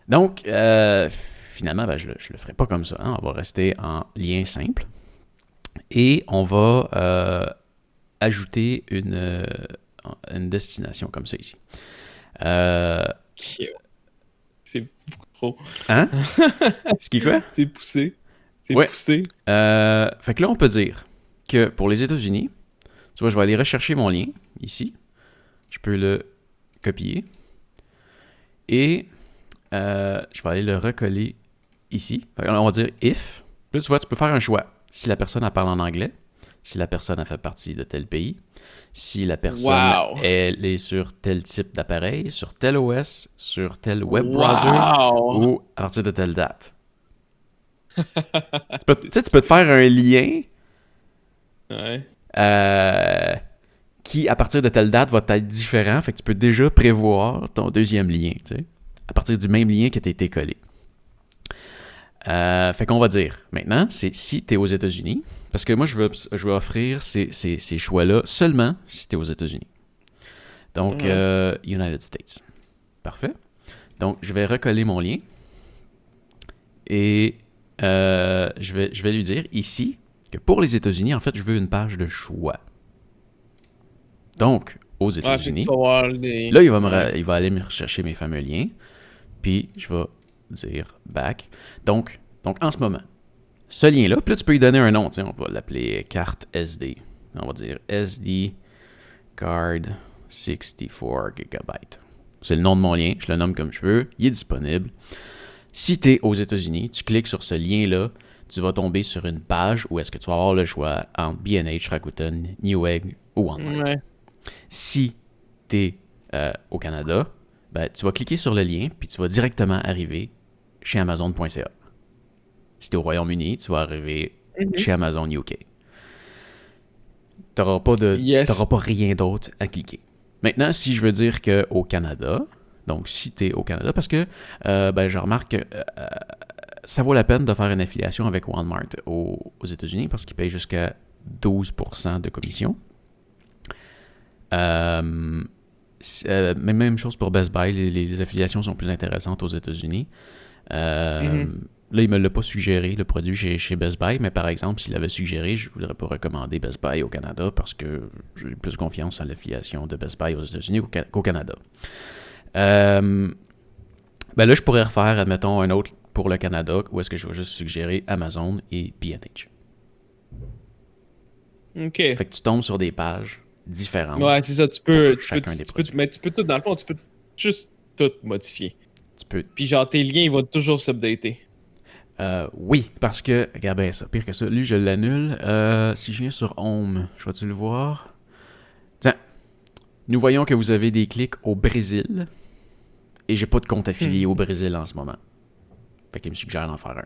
Donc, finalement, je le ferai pas comme ça. Hein. On va rester en lien simple. Et on va ajouter une destination comme ça ici. C'est beaucoup trop. Hein? Ce qui est quoi? C'est poussé. C'est ouais. poussé. Fait que là, on peut dire que pour les États-Unis, tu vois, je vais aller rechercher mon lien ici. Je peux le copier. Et je vais aller le recoller ici. Fait que là, on va dire if. Là, tu vois, tu peux faire un choix. Si la personne elle parle en anglais, si la personne a fait partie de tel pays, si la personne elle est sur tel type d'appareil, sur tel OS, sur tel web browser ou à partir de telle date. Tu peux te faire un lien qui, à partir de telle date, va être différent. Fait que tu peux déjà prévoir ton deuxième lien, tu sais, à partir du même lien qui a été collé. Fait qu'on va dire, maintenant, c'est si tu es aux États-Unis, parce que moi, je vais offrir ces choix-là seulement si tu es aux États-Unis. Donc, United States. Parfait. Donc, je vais recoller mon lien et je vais lui dire ici que pour les États-Unis, en fait, je veux une page de choix. Donc, aux États-Unis, là, il va aller me rechercher mes fameux liens, puis je vais dire back. Donc en ce moment, ce lien-là, puis là, tu peux lui donner un nom, on va l'appeler carte SD. On va dire SD card 64 GB. C'est le nom de mon lien, je le nomme comme je veux, il est disponible. Si tu es aux États-Unis, tu cliques sur ce lien-là, tu vas tomber sur une page où est-ce que tu vas avoir le choix entre B&H, Rakuten, Newegg ou Walmart. Ouais. Si tu es au Canada, ben, tu vas cliquer sur le lien puis tu vas directement arriver chez Amazon.ca. Si tu es au Royaume-Uni, tu vas arriver chez Amazon UK. Tu n'auras pas rien d'autre à cliquer. Maintenant, si je veux dire qu'au Canada, donc si tu es au Canada, parce que je remarque que ça vaut la peine de faire une affiliation avec Walmart aux États-Unis parce qu'ils payent jusqu'à 12% de commission. Même chose pour Best Buy, les affiliations sont plus intéressantes aux États-Unis. Là, il ne me l'a pas suggéré, le produit chez Best Buy, mais par exemple, s'il l'avait suggéré, je ne voudrais pas recommander Best Buy au Canada parce que j'ai plus confiance en l'affiliation de Best Buy aux États-Unis qu'au Canada. Là, je pourrais refaire, admettons, un autre pour le Canada où est-ce que je vais juste suggérer Amazon et B&H. OK. Fait que tu tombes sur des pages différentes. Ouais, c'est ça. Tu peux tout, dans le fond, tu peux juste tout modifier. Puis genre, tes liens, ils vont toujours s'updater. Oui, parce que, regarde bien ça, pire que ça, lui, je l'annule. Si je viens sur Home, je vais-tu le voir? Tiens, nous voyons que vous avez des clics au Brésil et j'ai pas de compte affilié au Brésil en ce moment. Fait qu'il me suggère d'en faire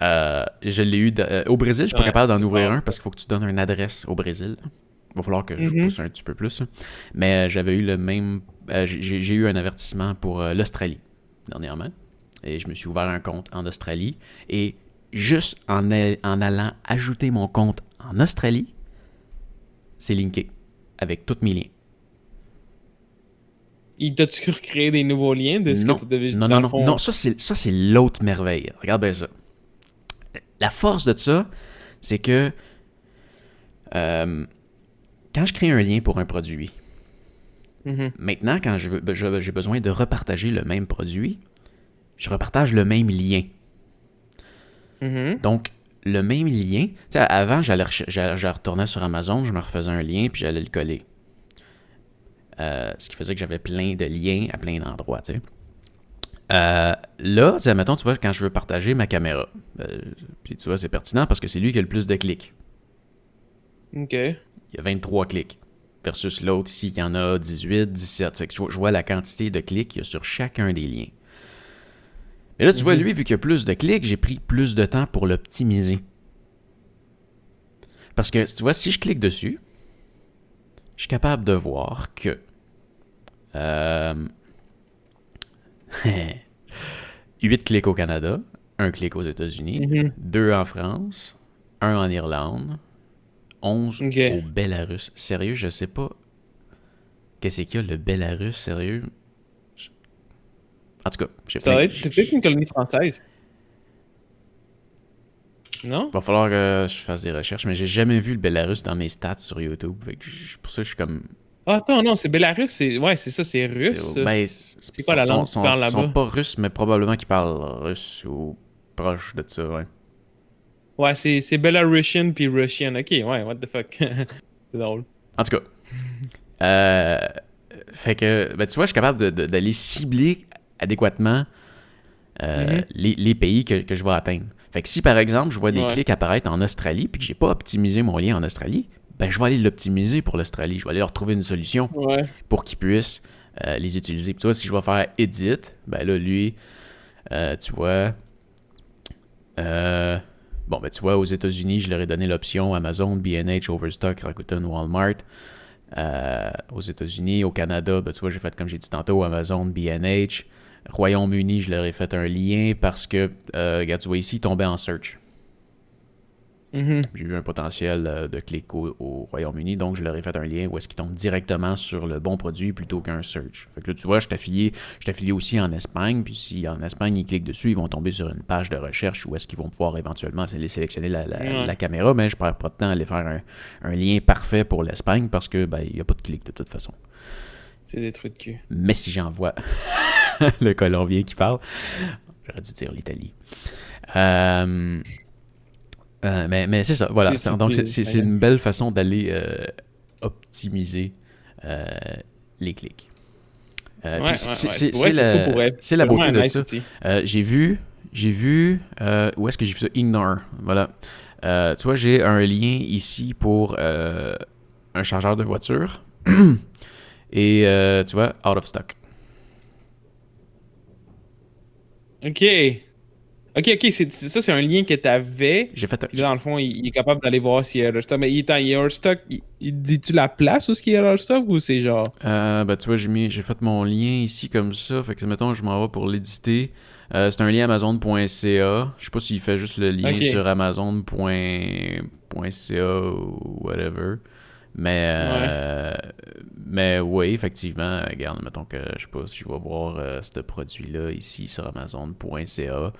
un. Je l'ai eu au Brésil, je suis pas capable d'en ouvrir un parce qu'il faut que tu donnes une adresse au Brésil. Il va falloir que je pousse un petit peu plus. Mais j'avais eu le même... j'ai eu un avertissement pour l'Australie dernièrement. Et je me suis ouvert un compte en Australie. Et juste en allant ajouter mon compte en Australie, c'est linké avec tous mes liens. T'as-tu recréé des nouveaux liens de ce que tu devais dans le fond? Non, ça c'est l'autre merveille. Regarde bien ça. La force de ça, c'est que quand je crée un lien pour un produit, Maintenant, quand j'ai besoin de repartager le même produit, je repartage le même lien. Donc, le même lien, tu sais, avant, je retournais sur Amazon, je me refaisais un lien, puis j'allais le coller. Ce qui faisait que j'avais plein de liens à plein d'endroits, tu sais. Là, tu sais, mettons, tu vois, quand je veux partager ma caméra, puis tu vois, c'est pertinent parce que c'est lui qui a le plus de clics. OK. Il y a 23 clics. Versus l'autre ici, il y en a 18, 17. C'est que je vois la quantité de clics qu'il y a sur chacun des liens. Mais là, tu vois, lui, vu qu'il y a plus de clics, j'ai pris plus de temps pour l'optimiser. Parce que, tu vois, si je clique dessus, je suis capable de voir que 8 clics au Canada, 1 clic aux États-Unis, 2 en France, 1 en Irlande, 11 au Bélarus. Sérieux, je sais pas qu'est-ce qu'il y a le Bélarus, sérieux. En tout cas, c'est peut-être une colonie française. Non? Va falloir que je fasse des recherches, mais j'ai jamais vu le Bélarus dans mes stats sur YouTube. Fait que pour ça, je suis comme... Ah, attends, non, c'est Bélarus, c'est ça, c'est russe. C'est quoi la langue qu'ils parlent là-bas? Ils sont pas russes, mais probablement qu'ils parlent russe ou proche de ça, ouais. Ouais, c'est Belarusian puis Russian. Ok, ouais, what the fuck. C'est drôle. En tout cas, fait que, ben, tu vois, je suis capable d'aller cibler adéquatement les pays que je vais atteindre. Fait que si, par exemple, je vois des clics apparaître en Australie puis que j'ai pas optimisé mon lien en Australie, ben, je vais aller l'optimiser pour l'Australie. Je vais aller leur trouver une solution pour qu'ils puissent les utiliser. Puis tu vois, si je vais faire Edit, ben là, lui, tu vois... bon, ben tu vois, aux États-Unis, je leur ai donné l'option Amazon, B&H, Overstock, Rakuten, Walmart. Aux États-Unis, au Canada, ben tu vois, j'ai fait comme j'ai dit tantôt, Amazon, B&H. Royaume-Uni, je leur ai fait un lien parce que, regarde, tu vois ici, il tombait en search. J'ai vu un potentiel de clic au Royaume-Uni, donc je leur ai fait un lien où est-ce qu'ils tombent directement sur le bon produit plutôt qu'un search. Fait que là, tu vois, je suis affilié aussi en Espagne, puis si en Espagne, ils cliquent dessus, ils vont tomber sur une page de recherche où est-ce qu'ils vont pouvoir éventuellement sélectionner la caméra, mais je perds pas de temps à aller faire un lien parfait pour l'Espagne parce que ben, il n'y a pas de clic de toute façon. C'est des trucs de cul. Mais si j'envoie le Colombien qui parle, j'aurais dû dire l'Italie. Mais c'est ça, voilà. Donc, c'est une belle façon d'aller optimiser les clics. C'est la beauté de ça. J'ai vu où est-ce que j'ai vu ça? Ignore. Voilà. Tu vois, j'ai un lien ici pour un chargeur de voiture. Et tu vois, out of stock. OK, c'est un lien que t'avais. J'ai fait Puis là, dans le fond, il est capable d'aller voir s'il y a leur stock. Mais il est hors stock. Il dit-tu la place où il y a leur stock ou c'est genre. Ben, tu vois, j'ai fait mon lien ici comme ça. Fait que, mettons, je m'en vais pour l'éditer. C'est un lien Amazon.ca. Je sais pas s'il fait juste le lien sur Amazon.ca ou whatever. Mais oui, effectivement, regarde, mettons que je sais pas si je vais voir ce produit-là ici sur Amazon.ca.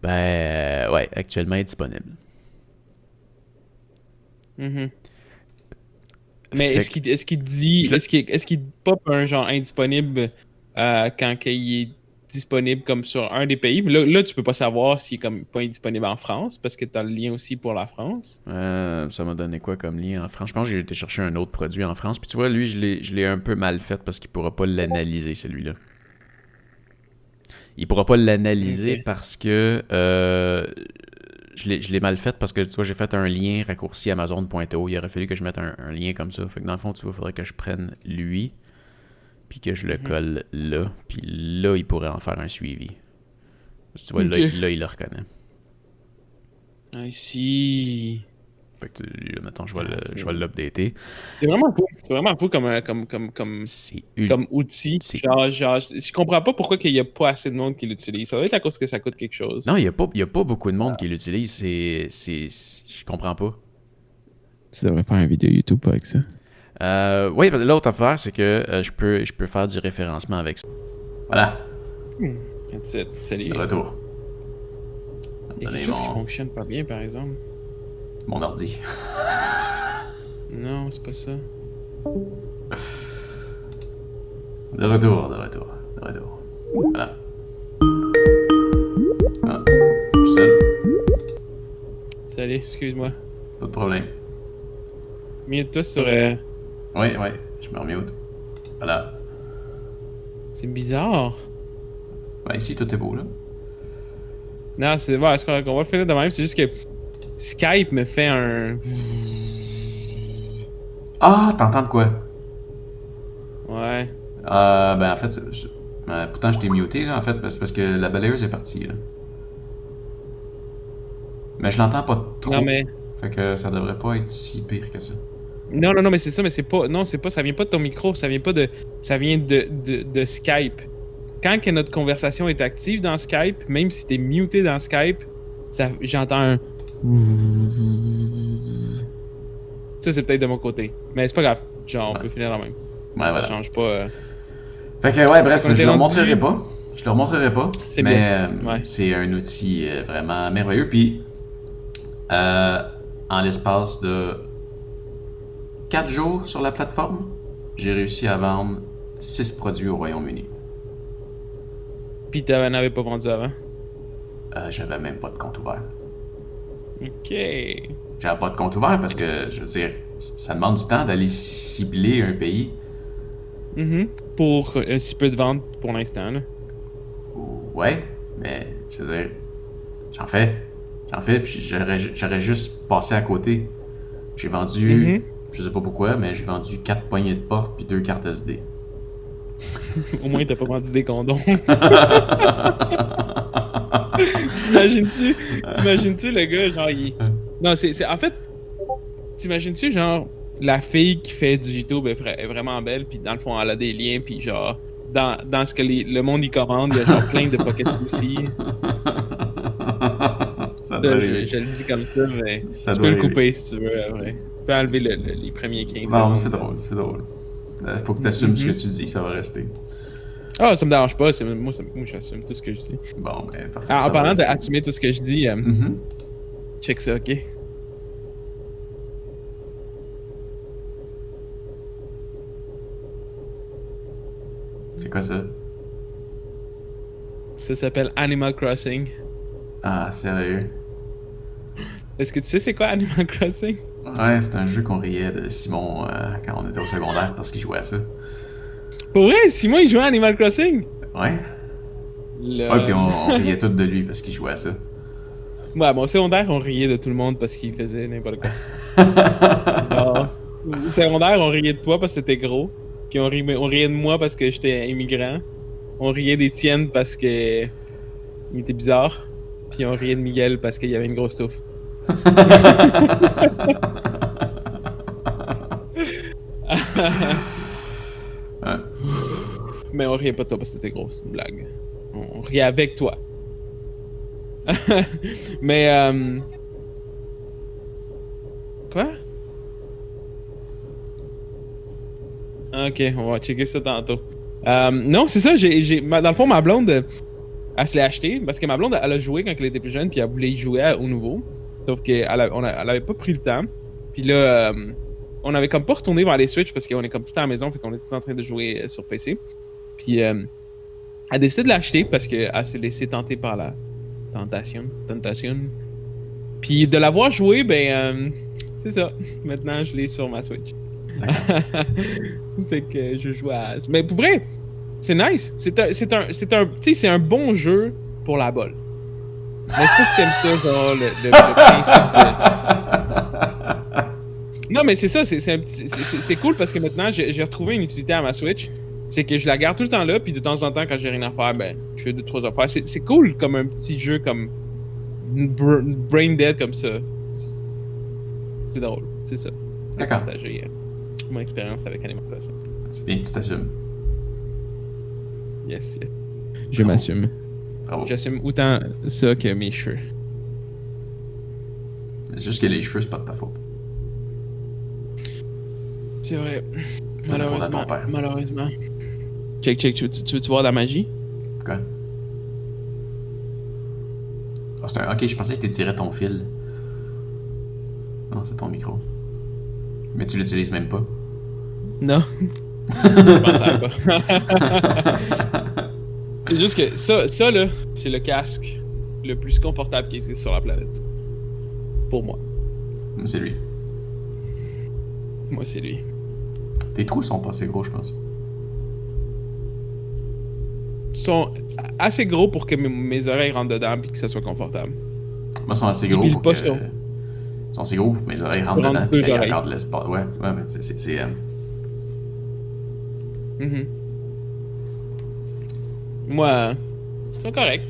Ben ouais, actuellement il est disponible. Mais est-ce qu'il pop un genre indisponible quand il est disponible comme sur un des pays? Mais là, tu peux pas savoir s'il est comme pas disponible en France parce que tu as le lien aussi pour la France. Ça m'a donné quoi comme lien en France? Je pense que j'ai été chercher un autre produit en France. Puis tu vois, lui, je l'ai un peu mal fait parce qu'il pourra pas l'analyser, celui-là. Il pourra pas l'analyser parce que je l'ai mal fait parce que tu vois, j'ai fait un lien raccourci Amazon.to. Il aurait fallu que je mette un lien comme ça. Fait que dans le fond, tu vois, il faudrait que je prenne lui puis que je le colle là. Puis là, il pourrait en faire un suivi. Tu vois, là, il le reconnaît. I see. Fait que, mettons, je vais l'updater. C'est vraiment fou comme outil. Genre, je comprends pas pourquoi il y a pas assez de monde qui l'utilise. Ça doit être à cause que ça coûte quelque chose. Non, il y a pas beaucoup de monde qui l'utilise. Je comprends pas. Tu devrais faire une vidéo YouTube avec ça. Oui, l'autre affaire, c'est que je peux faire du référencement avec ça. Voilà. That's it. Salut. Retour. Il y a quelque chose qui fonctionne pas bien, par exemple. Mon ordi. Non, c'est pas ça. De retour. Voilà. Ah, je suis seul. Salut, excuse-moi. Pas de problème. Mute-toi sur... Ouais, je me remute. Voilà. C'est bizarre. Ouais, ici, tout est beau, là. Non, c'est bon, est-ce qu'on va le finir de même? C'est juste que Skype me fait un... Ah, t'entends de quoi? Ouais. Ben, en fait, pourtant, je t'ai muté, là, en fait, parce que la balayeuse est partie, là. Mais je l'entends pas trop. Non, mais... Fait que ça devrait pas être si pire que ça. Non, mais c'est ça, mais c'est pas... Non, c'est pas... Ça vient pas de ton micro, ça vient pas de... Ça vient de Skype. Quand que notre conversation est active dans Skype, même si t'es muté dans Skype, j'entends un... Ça, c'est peut-être de mon côté. Mais c'est pas grave. Genre, on peut finir la même. Ouais, ça change pas... Fait que, ouais, bref, je le remontrerai pas. C'est mais bien. Ouais. c'est un outil vraiment merveilleux. Puis, en l'espace de 4 jours sur la plateforme, j'ai réussi à vendre 6 produits au Royaume-Uni. Puis t'en avais pas vendu avant? J'avais même pas de compte ouvert. Ok. J'avais pas de compte ouvert parce que, je veux dire, ça demande du temps d'aller cibler un pays. Pour un si peu de ventes pour l'instant, là. Ouais, mais, je veux dire, j'en fais, puis j'aurais juste passé à côté. J'ai vendu, je sais pas pourquoi, mais j'ai vendu 4 poignées de porte puis 2 cartes SD. Au moins, t'as pas vendu des condoms. T'imagines-tu le gars, genre, Non, en fait, t'imagines-tu, genre, la fille qui fait du YouTube est vraiment belle, puis dans le fond, elle a des liens, puis genre, dans ce que le monde y commande, il y a genre plein de pocket pussy. Je le dis comme ça, mais tu peux le couper si tu veux, après. Tu peux enlever les premiers 15 Non, secondes. c'est drôle. Faut que t'assumes ce que tu dis, ça va rester. Ah, ça me dérange pas, moi j'assume tout ce que je dis. Bon, ben, parfait. En parlant d'assumer tout ce que je dis, check ça, ok? C'est quoi ça? Ça s'appelle Animal Crossing. Ah, sérieux? Est-ce que tu sais c'est quoi Animal Crossing? Ouais, c'est un jeu qu'on riait de Simon quand on était au secondaire parce qu'il jouait à ça. Pour vrai, Simon il jouait à Animal Crossing? Ouais. Ouais, puis on riait tous de lui parce qu'il jouait à ça. Ouais, bon, au secondaire, on riait de tout le monde parce qu'il faisait n'importe quoi. Au secondaire, on riait de toi parce que t'étais gros. Puis on riait de moi parce que j'étais immigrant. On riait d'Étienne parce que il était bizarre. Puis on riait de Miguel parce qu'il y avait une grosse touffe. Ouais. Mais on riait pas de toi parce que t'étais gros, c'est une blague. On riait avec toi. Mais quoi? Ok, on va checker ça tantôt. Non, c'est ça, dans le fond, ma blonde, elle se l'est achetée parce que ma blonde, elle a joué quand elle était plus jeune, puis elle voulait y jouer au nouveau. Sauf qu'elle avait pas pris le temps. Puis là, on avait comme pas retourné vers les Switch parce qu'on est comme tout à la maison, fait qu'on est tous en train de jouer sur PC. Puis elle a décidé de l'acheter parce qu'elle s'est laissée tenter par la tentation. Puis de l'avoir joué, ben, c'est ça. Maintenant, je l'ai sur ma Switch. C'est que je joue à... Mais pour vrai, c'est nice. C'est un bon jeu pour la balle. Mais faut que t'aimes ça, genre, le principe de... Non, mais c'est ça, c'est cool parce que maintenant, j'ai retrouvé une utilité à ma Switch. C'est que je la garde tout le temps là, puis de temps en temps, quand j'ai rien à faire, ben, je fais 2-3 affaires. C'est cool comme un petit jeu, comme brain dead comme ça. C'est drôle, c'est ça. D'accord. Partager mon expérience avec Animal Crossing. C'est bien que tu t'assumes. Yes. Je m'assume. Bravo. J'assume autant ça que mes cheveux. C'est juste que les cheveux, c'est pas de ta faute. C'est vrai. Malheureusement. Malheureusement. Check. Tu veux voir la magie? Quoi? Oh, ok, je pensais que t'étirais ton fil. Non, c'est ton micro. Mais tu l'utilises même pas. Non. Je pensais pas. C'est juste que ça là, c'est le casque le plus confortable qui existe sur la planète. Pour moi. C'est lui. Moi, c'est lui. Tes trous sont pas assez gros, je pense. Ils sont assez gros pour que mes oreilles rentrent dedans et que ça soit confortable. Moi, ils sont assez gros pour que... Ils sont assez gros pour que mes oreilles rentrent dedans et qu'il y a encore de l'espace. Ouais, mais c'est... Moi, ils sont corrects.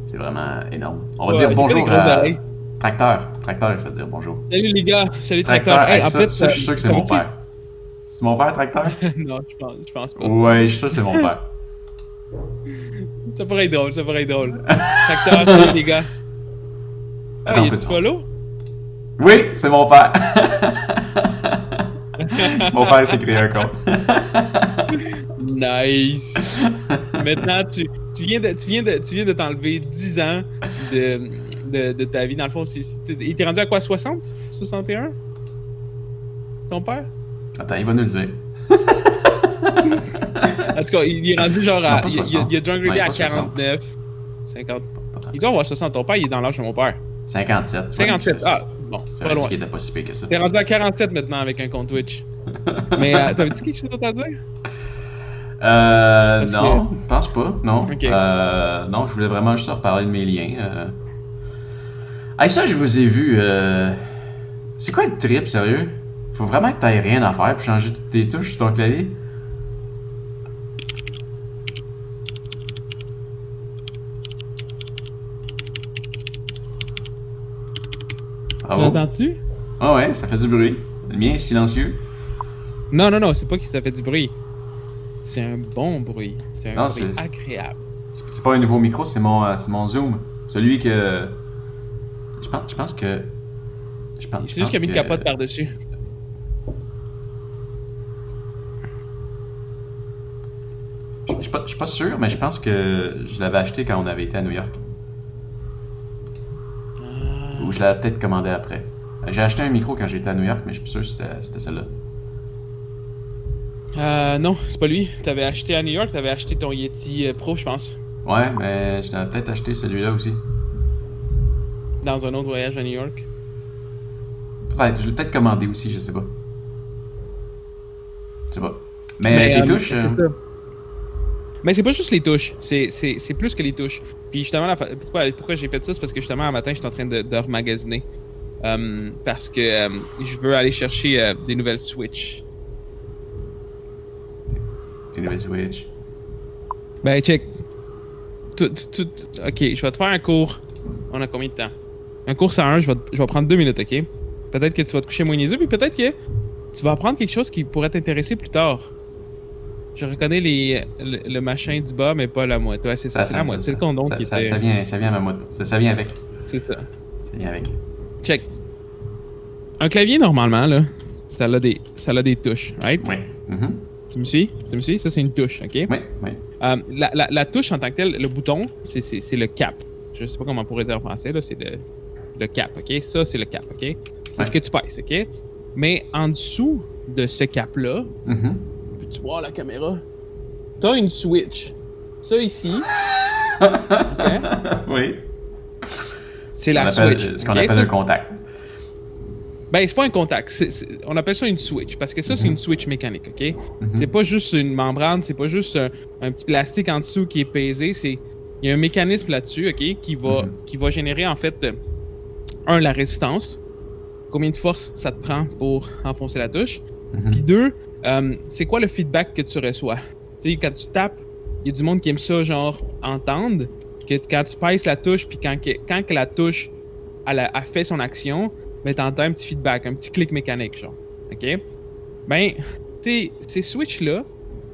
C'est vraiment énorme. On va dire bonjour à... Tracteur, il faut dire bonjour. Salut les gars, salut Tracteur. Hey, en fait, ça, je suis sûr que c'est mon père. C'est mon père, Tracteur? Non, je pense pas. Ouais, je suis sûr que c'est mon père. Ça pourrait être drôle. Tracteur, salut les gars. Ah, il y a du follow? Oui, c'est mon père. Mon père s'est créé un compte. Nice. Maintenant, tu viens de t'enlever 10 ans de ta vie. Dans le fond, il était rendu à quoi, 60? 61? Ton père? Attends, il va nous le dire. En tout cas, il est rendu genre à... Il a drunk ouais, à 49, 50... Il doit avoir 60. Ton père, il est dans l'âge de mon père. 57. 57, ah, bon, pas loin. Qu'il était pas si pire que ça. T'es rendu à 47 maintenant avec un compte Twitch. Mais t'avais-tu quelque chose d'autre à dire? Non, je pense pas, non. Okay. Non, je voulais vraiment juste reparler de mes liens. Hey, ça, je vous ai vu. C'est quoi le trip, sérieux? Faut vraiment que t'aies rien à faire pour changer toutes tes touches sur ton clavier? Tu l'entends-tu? Ah ouais, ça fait du bruit. Le mien est silencieux. Non, c'est pas que ça fait du bruit. C'est un bon bruit. C'est un bruit agréable. C'est pas un nouveau micro, c'est mon Zoom. Celui que... Je pense que... C'est juste qu'il a mis une capote par-dessus. Je suis pas sûr, mais je pense que je l'avais acheté quand on avait été à New York. Ou je l'avais peut-être commandé après. J'ai acheté un micro quand j'étais à New York, mais je suis sûr que c'était celle-là. Non, c'est pas lui. T'avais acheté à New York, t'avais acheté ton Yeti Pro, je pense. Ouais, mais je l'avais peut-être acheté celui-là aussi. Dans un autre voyage à New York. Peut-être, je l'ai peut-être commandé aussi, je sais pas. Je sais pas. Mais tes touches... C'est ça. Mais c'est pas juste les touches, c'est plus que les touches. Puis justement, pourquoi j'ai fait ça, c'est parce que justement, un matin, j'étais en train de remagasiner. Parce que je veux aller chercher des nouvelles Switch. Des nouvelles Switch? Ben, check. Ok, je vais te faire un cours. On a combien de temps? Un cours 101, je vais prendre 2 minutes, ok? Peut-être que tu vas te coucher moins les yeux, puis peut-être que tu vas apprendre quelque chose qui pourrait t'intéresser plus tard. Je reconnais le machin du bas, mais pas la moite. Ouais, c'est ça, c'est la moite. C'est le condom qui était... Ça vient à ma moite. Ça vient avec. C'est ça. Ça vient avec. Check. Un clavier, normalement, là, ça a des touches, right? Oui. Tu me suis? Ça, c'est une touche, ok? Oui. La touche en tant que telle, le bouton, c'est le cap. Je sais pas comment on pourrait dire en français, là, c'est le cap, ok? Ça, c'est le cap, ok? C'est ce que tu pèses, ok? Mais en dessous de ce cap-là, peux-tu voir la caméra? T'as une Switch. Ça ici. Okay? Oui. C'est la Switch. Ce qu'on appelle un contact. Ben, c'est pas un contact. On appelle ça une Switch. Parce que ça, c'est une Switch mécanique, OK? C'est pas juste une membrane, c'est pas juste un petit plastique en dessous qui est pesé. Il y a un mécanisme là-dessus, OK? Qui va générer, en fait, la résistance. Combien de force ça te prend pour enfoncer la touche? Puis 2, c'est quoi le feedback que tu reçois? Tu sais, quand tu tapes, il y a du monde qui aime ça, genre, entendre que quand tu pèses la touche, puis quand que la touche a fait son action, ben t'entends un petit feedback, un petit clic mécanique, genre. OK? Ben, tu sais, ces Switch-là,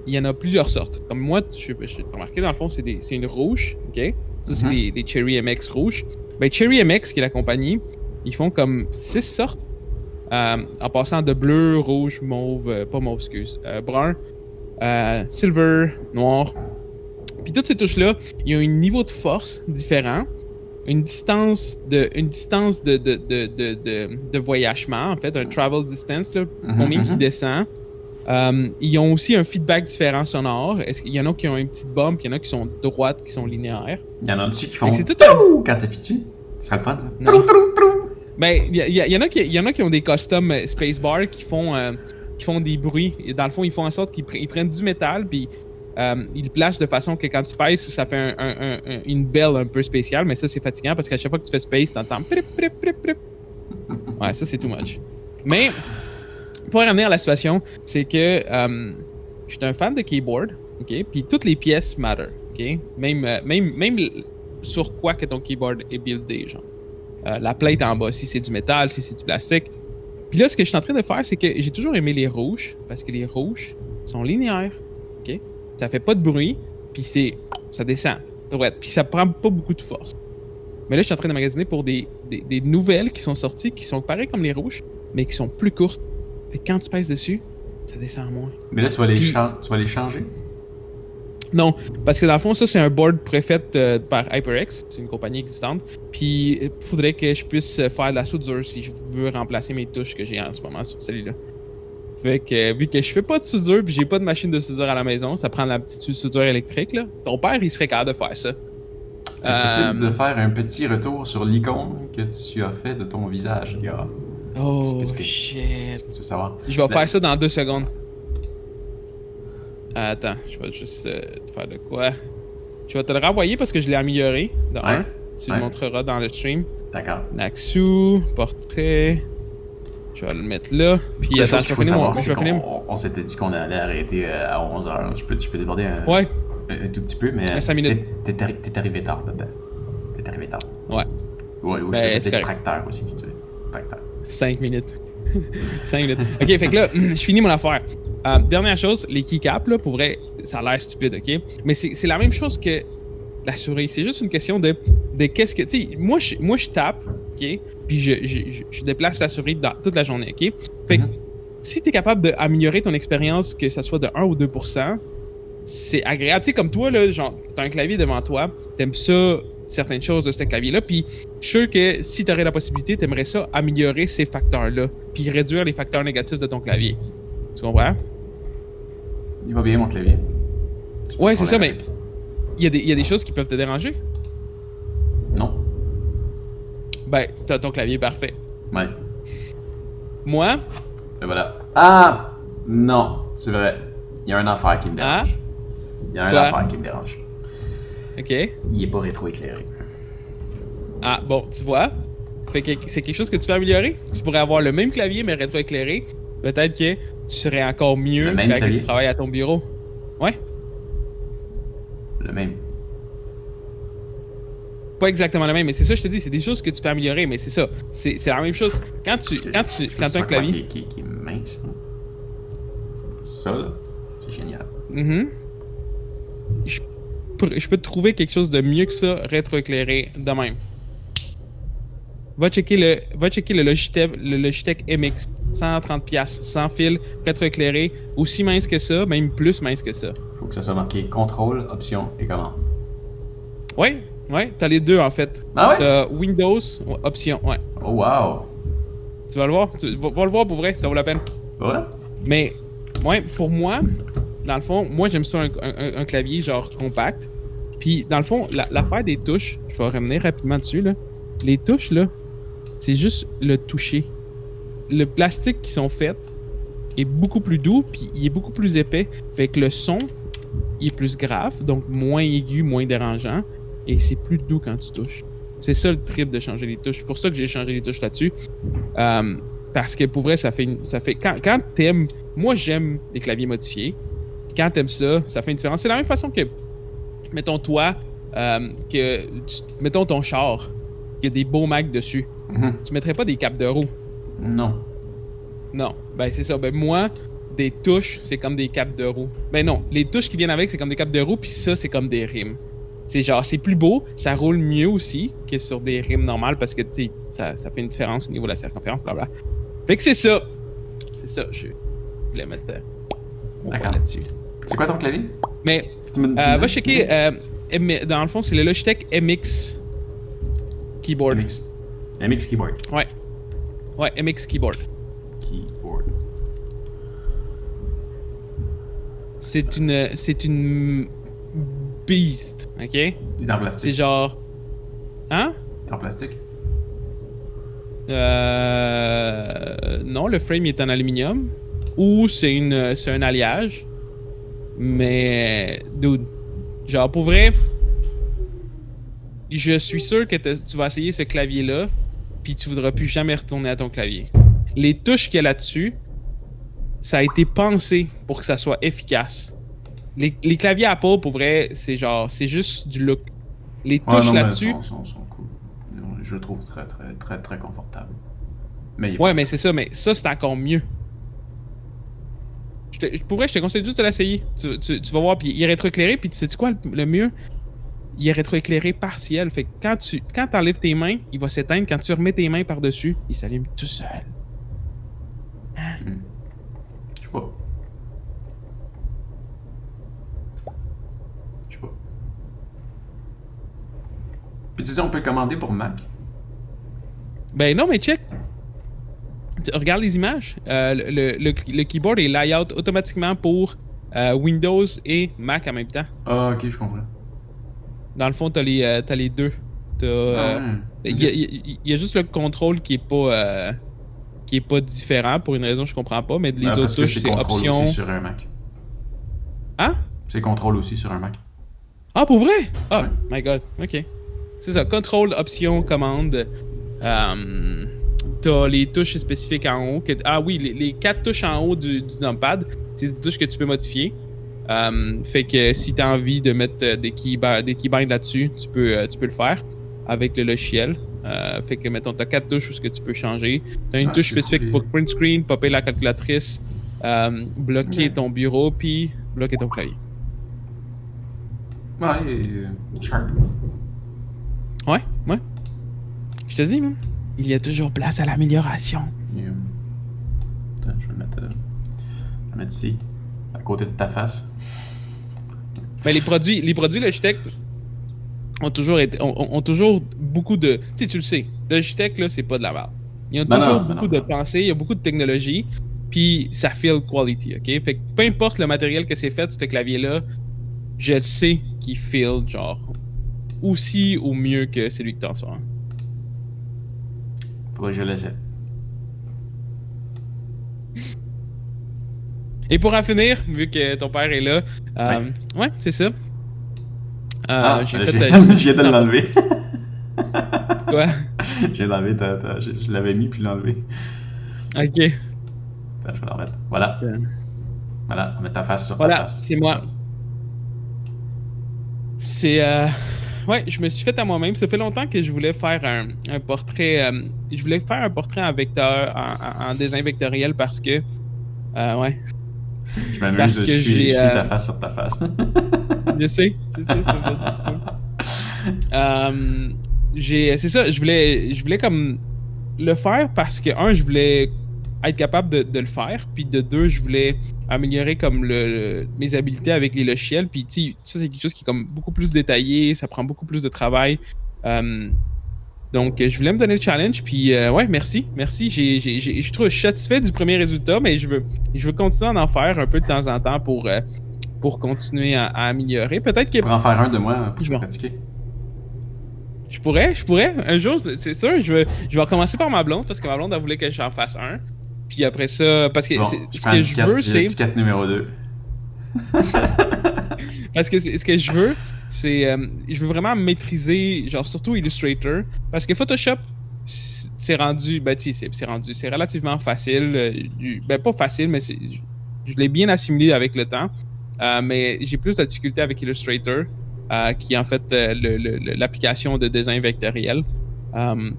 il y en a plusieurs sortes. Comme moi, je remarqué, dans le fond, c'est une rouge, OK? Ça, c'est les Cherry MX rouges. Ben, Cherry MX, qui est la compagnie, ils font comme 6 sortes, en passant de bleu, rouge, mauve, pas mauve, excuse, brun, silver, noir. Puis toutes ces touches-là, il y a un niveau de force différent, une distance de voyagement, en fait, un travel distance, là, combien qui descend. Ils ont aussi un feedback différent sonore. Il y en a qui ont une petite bump, il y en a qui sont droites, qui sont linéaires. Il y en a dessus qui font c'est tout quand t'appuies dessus. Ce serait le fun, ça. Ben, il y en a qui ont des custom spacebar qui font des bruits. Et dans le fond, ils font en sorte qu'ils prennent du métal, puis ils le placent de façon que quand tu pèses, ça fait une belle un peu spéciale, mais ça, c'est fatigant parce qu'à chaque fois que tu fais space, t'entends prip, prip, prip, prip. Ouais, ça, c'est too much. Mais, pour revenir à la situation, c'est que je suis un fan de keyboard, ok? Puis toutes les pièces matter, ok? Même sur quoi que ton keyboard est buildé, genre. La plate en bas, si c'est du métal, si c'est du plastique. Puis là, ce que je suis en train de faire, c'est que j'ai toujours aimé les rouges, parce que les rouges sont linéaires, ok? Ça fait pas de bruit, puis ça descend, droite, puis ça prend pas beaucoup de force. Mais là, je suis en train de magasiner pour des nouvelles qui sont sorties, qui sont pareilles comme les rouges, mais qui sont plus courtes. Fait que quand tu pèses dessus, ça descend moins. Mais là, tu vas les changer? Non, parce que dans le fond, ça, c'est un board préfet par HyperX. C'est une compagnie existante. Puis, il faudrait que je puisse faire de la soudure si je veux remplacer mes touches que j'ai en ce moment sur celui-là. Fait que, vu que je fais pas de soudure puis j'ai pas de machine de soudure à la maison, ça prend la petite soudure électrique, là. Ton père, il serait capable de faire ça. Est-ce possible de faire un petit retour sur l'icône que tu as fait de ton visage, gars? Oh, shit. Qu'est-ce que tu veux savoir? Je vais faire ça dans 2 secondes. Attends, je vais juste te faire de quoi. Je vais te le renvoyer parce que je l'ai amélioré. De un. Tu le montreras dans le stream. D'accord. Naxu, portrait. Je vais le mettre là. Puis attends, je vais finir on s'était dit qu'on allait arrêter à 11h. Je peux déborder un tout petit peu, mais 5 minutes. T'es arrivé tard dedans. T'es arrivé tard. Ouais. Ouais, ou je peux peut-être tracteur aussi, si tu veux. Tracteur. 5 minutes. 5 minutes. Ok, fait que là, je finis mon affaire. Dernière chose, les keycaps, là, pour vrai, ça a l'air stupide, ok? Mais c'est la même chose que la souris. C'est juste une question de qu'est-ce que... Tu sais, moi, je tape, ok? Puis je déplace la souris toute la journée, ok? Fait que si t'es capable d'améliorer ton expérience, que ça soit de 1 ou 2%, c'est agréable. Tu sais, comme toi, là, genre, t'as un clavier devant toi, t'aimes ça, certaines choses de ce clavier-là, puis je suis sûr que si t'aurais la possibilité, t'aimerais ça améliorer ces facteurs-là, puis réduire les facteurs négatifs de ton clavier. Tu comprends? Il va bien, mon clavier. Ouais, c'est ça, mais il y a des choses qui peuvent te déranger? Non. Ben, t'as ton clavier parfait. Ouais. Moi? Et voilà. Ah! Non, c'est vrai. Il y a un affaire qui me dérange. Il y a un affaire qui me dérange. Ok. Il est pas rétroéclairé. Ah, bon, tu vois? Fait que c'est quelque chose que tu peux améliorer. Tu pourrais avoir le même clavier, mais rétroéclairé. Peut-être que tu serais encore mieux quand tu travailles à ton bureau. Ouais? Le même. Pas exactement le même, mais c'est ça, je te dis, c'est des choses que tu peux améliorer, mais c'est ça. C'est la même chose. Quand tu as un clavier. Qui est mince, hein? Ça, là, c'est génial. Je peux te trouver quelque chose de mieux que ça, rétroéclairé de même. Va checker le Logitech MX. 130$, sans fil, rétroéclairé, aussi mince que ça, même plus mince que ça. Faut que ça soit marqué contrôle, option et commande. Ouais, t'as les deux en fait. Ah ouais? T'as Windows, option, ouais. Oh wow! Tu vas le voir, tu vas le voir pour vrai, ça vaut la peine. Ouais? Mais, ouais, pour moi, dans le fond, moi j'aime ça un clavier genre compact. Puis, dans le fond, l'affaire des touches, je vais revenir rapidement dessus, là. Les touches, là, c'est juste le toucher. Le plastique qui sont faites est beaucoup plus doux, puis il est beaucoup plus épais. Fait que le son, il est plus grave, donc moins aigu, moins dérangeant. Et c'est plus doux quand tu touches. C'est ça le trip de changer les touches. C'est pour ça que j'ai changé les touches là-dessus. Parce que pour vrai, ça fait quand t'aimes... Moi, j'aime les claviers modifiés. Quand t'aimes ça, ça fait une différence. C'est la même façon que, mettons toi, mettons ton char, il y a des beaux Macs dessus. Tu mettrais pas des capes de roue. Non. Non. Ben, c'est ça. Ben, moi, des touches, c'est comme des capes de roue. Ben non, les touches qui viennent avec, c'est comme des capes de roue, puis ça, c'est comme des rimes. C'est genre, c'est plus beau, ça roule mieux aussi que sur des rimes normales parce que, tu sais, ça fait une différence au niveau de la circonférence, blablabla. Fait que c'est ça. C'est ça, je voulais mettre mon point là-dessus. C'est quoi ton clavier? Mais, va checker, dans le fond, c'est le Logitech MX Keyboard. MX Keyboard. Ouais, MX Keyboard. C'est une beast, ok? Il est en plastique. C'est genre... Hein? Il est en plastique? Non, le frame est en aluminium. Ou c'est un alliage. Mais... Dude, genre pour vrai... Je suis sûr que tu vas essayer ce clavier-là, puis tu voudras plus jamais retourner à ton clavier. Les touches qu'il y a là-dessus, ça a été pensé pour que ça soit efficace. Les claviers Apple, pour vrai, c'est juste du look. Les touches là-dessus... sont cool. Je le trouve très, très, très, très confortable. Mais c'est ça, mais ça, c'est encore mieux. Pour vrai, je te conseille juste de l'essayer. Tu vas voir, puis il est rétroéclairé, puis tu sais quoi le mieux? Il est rétroéclairé partiel. Fait que quand t'enlèves tes mains, il va s'éteindre. Quand tu remets tes mains par-dessus, il s'allume tout seul. Je sais pas. Puis tu dis, on peut le commander pour Mac? Ben non, mais check. Regarde les images. Le keyboard est layout automatiquement pour Windows et Mac en même temps. Ah, ok, je comprends. Dans le fond, t'as les deux. Il y a juste le contrôle qui est pas différent pour une raison que je comprends pas, mais les autres touches, c'est option. Aussi sur un Mac. Hein? C'est contrôle aussi sur un Mac. Ah, pour vrai? Ah, my god, ok. C'est ça, contrôle, option, commande. T'as les touches spécifiques en haut. Oui, les 4 touches en haut du numpad, c'est des touches que tu peux modifier. Fait que si t'as envie de mettre des keybinds là-dessus, tu peux le faire avec le logiciel. Fait que, mettons, t'as 4 touches où ce que tu peux changer. T'as une touche spécifique pour print screen, popper la calculatrice, bloquer ton bureau, puis bloquer ton clavier. Ouais, sharp. Ouais. Je te dis, man. Il y a toujours place à l'amélioration. Attends, je vais le mettre ici, à côté de ta face. Ben, les produits Logitech ont toujours beaucoup de... Tu sais, tu le sais, Logitech, là, c'est pas de la merde. Ils ont toujours beaucoup de pensée, il y a beaucoup de technologie, puis ça feel quality, ok? Fait que peu importe le matériel que c'est fait, ce clavier-là, je le sais qu'il feel, genre, aussi ou mieux que celui que t'en sors. Hein. Faudrait que je l'essaie. Et pour en finir, vu que ton père est là, ouais, c'est ça. Je viens de l'enlever. Quoi? Je viens d'enlever je l'avais mis puis l'enlever. Ok. Attends, je vais la remettre. Voilà. Voilà, on met ta face sur ta face. Voilà, c'est moi. C'est... Ouais, je me suis fait à moi-même. Ça fait longtemps que je voulais faire un portrait... je voulais faire un portrait en vecteur, en design vectoriel parce que... ouais. Je m'amuse de suivre ta face sur ta face. Je sais, ça va être c'est ça, je voulais comme le faire parce que, un, je voulais être capable de le faire, puis de deux, je voulais améliorer comme mes habiletés avec les logiciels, puis ça, c'est quelque chose qui est comme beaucoup plus détaillé, ça prend beaucoup plus de travail. Donc, je voulais me donner le challenge, puis ouais, merci. Je trouve satisfait du premier résultat, mais je veux continuer à en faire un peu de temps en temps pour continuer à améliorer. Peut-être que... Tu pourrais en faire un de moi pour pratiquer. Je pourrais. Un jour, c'est sûr, je vais recommencer par ma blonde, parce que ma blonde, elle voulait que j'en fasse un. Puis après ça, parce que ce que je veux, c'est... l'étiquette numéro 2. Parce que ce que je veux, c'est... je veux vraiment maîtriser, genre surtout Illustrator. Parce que Photoshop, c'est rendu... Ben, c'est relativement facile. Ben, pas facile, mais je l'ai bien assimilé avec le temps. Mais j'ai plus de difficulté avec Illustrator, qui est en fait l'application de design vectoriel.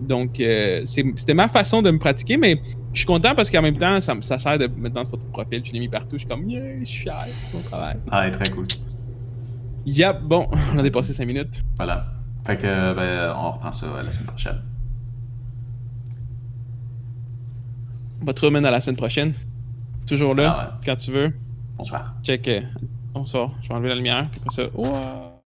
Donc, c'était ma façon de me pratiquer, mais je suis content parce qu'en même temps, ça sert de mettre dans le photo de profil. Je l'ai mis partout. Je suis comme, yeah, je suis fier de mon travail. Ah, très cool. Yep, bon, on a dépassé 5 minutes. Voilà. Fait que, on reprend ça la semaine prochaine. On va te remettre à la semaine prochaine. Toujours là, quand tu veux. Bonsoir. Check. Bonsoir. Je vais enlever la lumière. Puis après ça. Wow.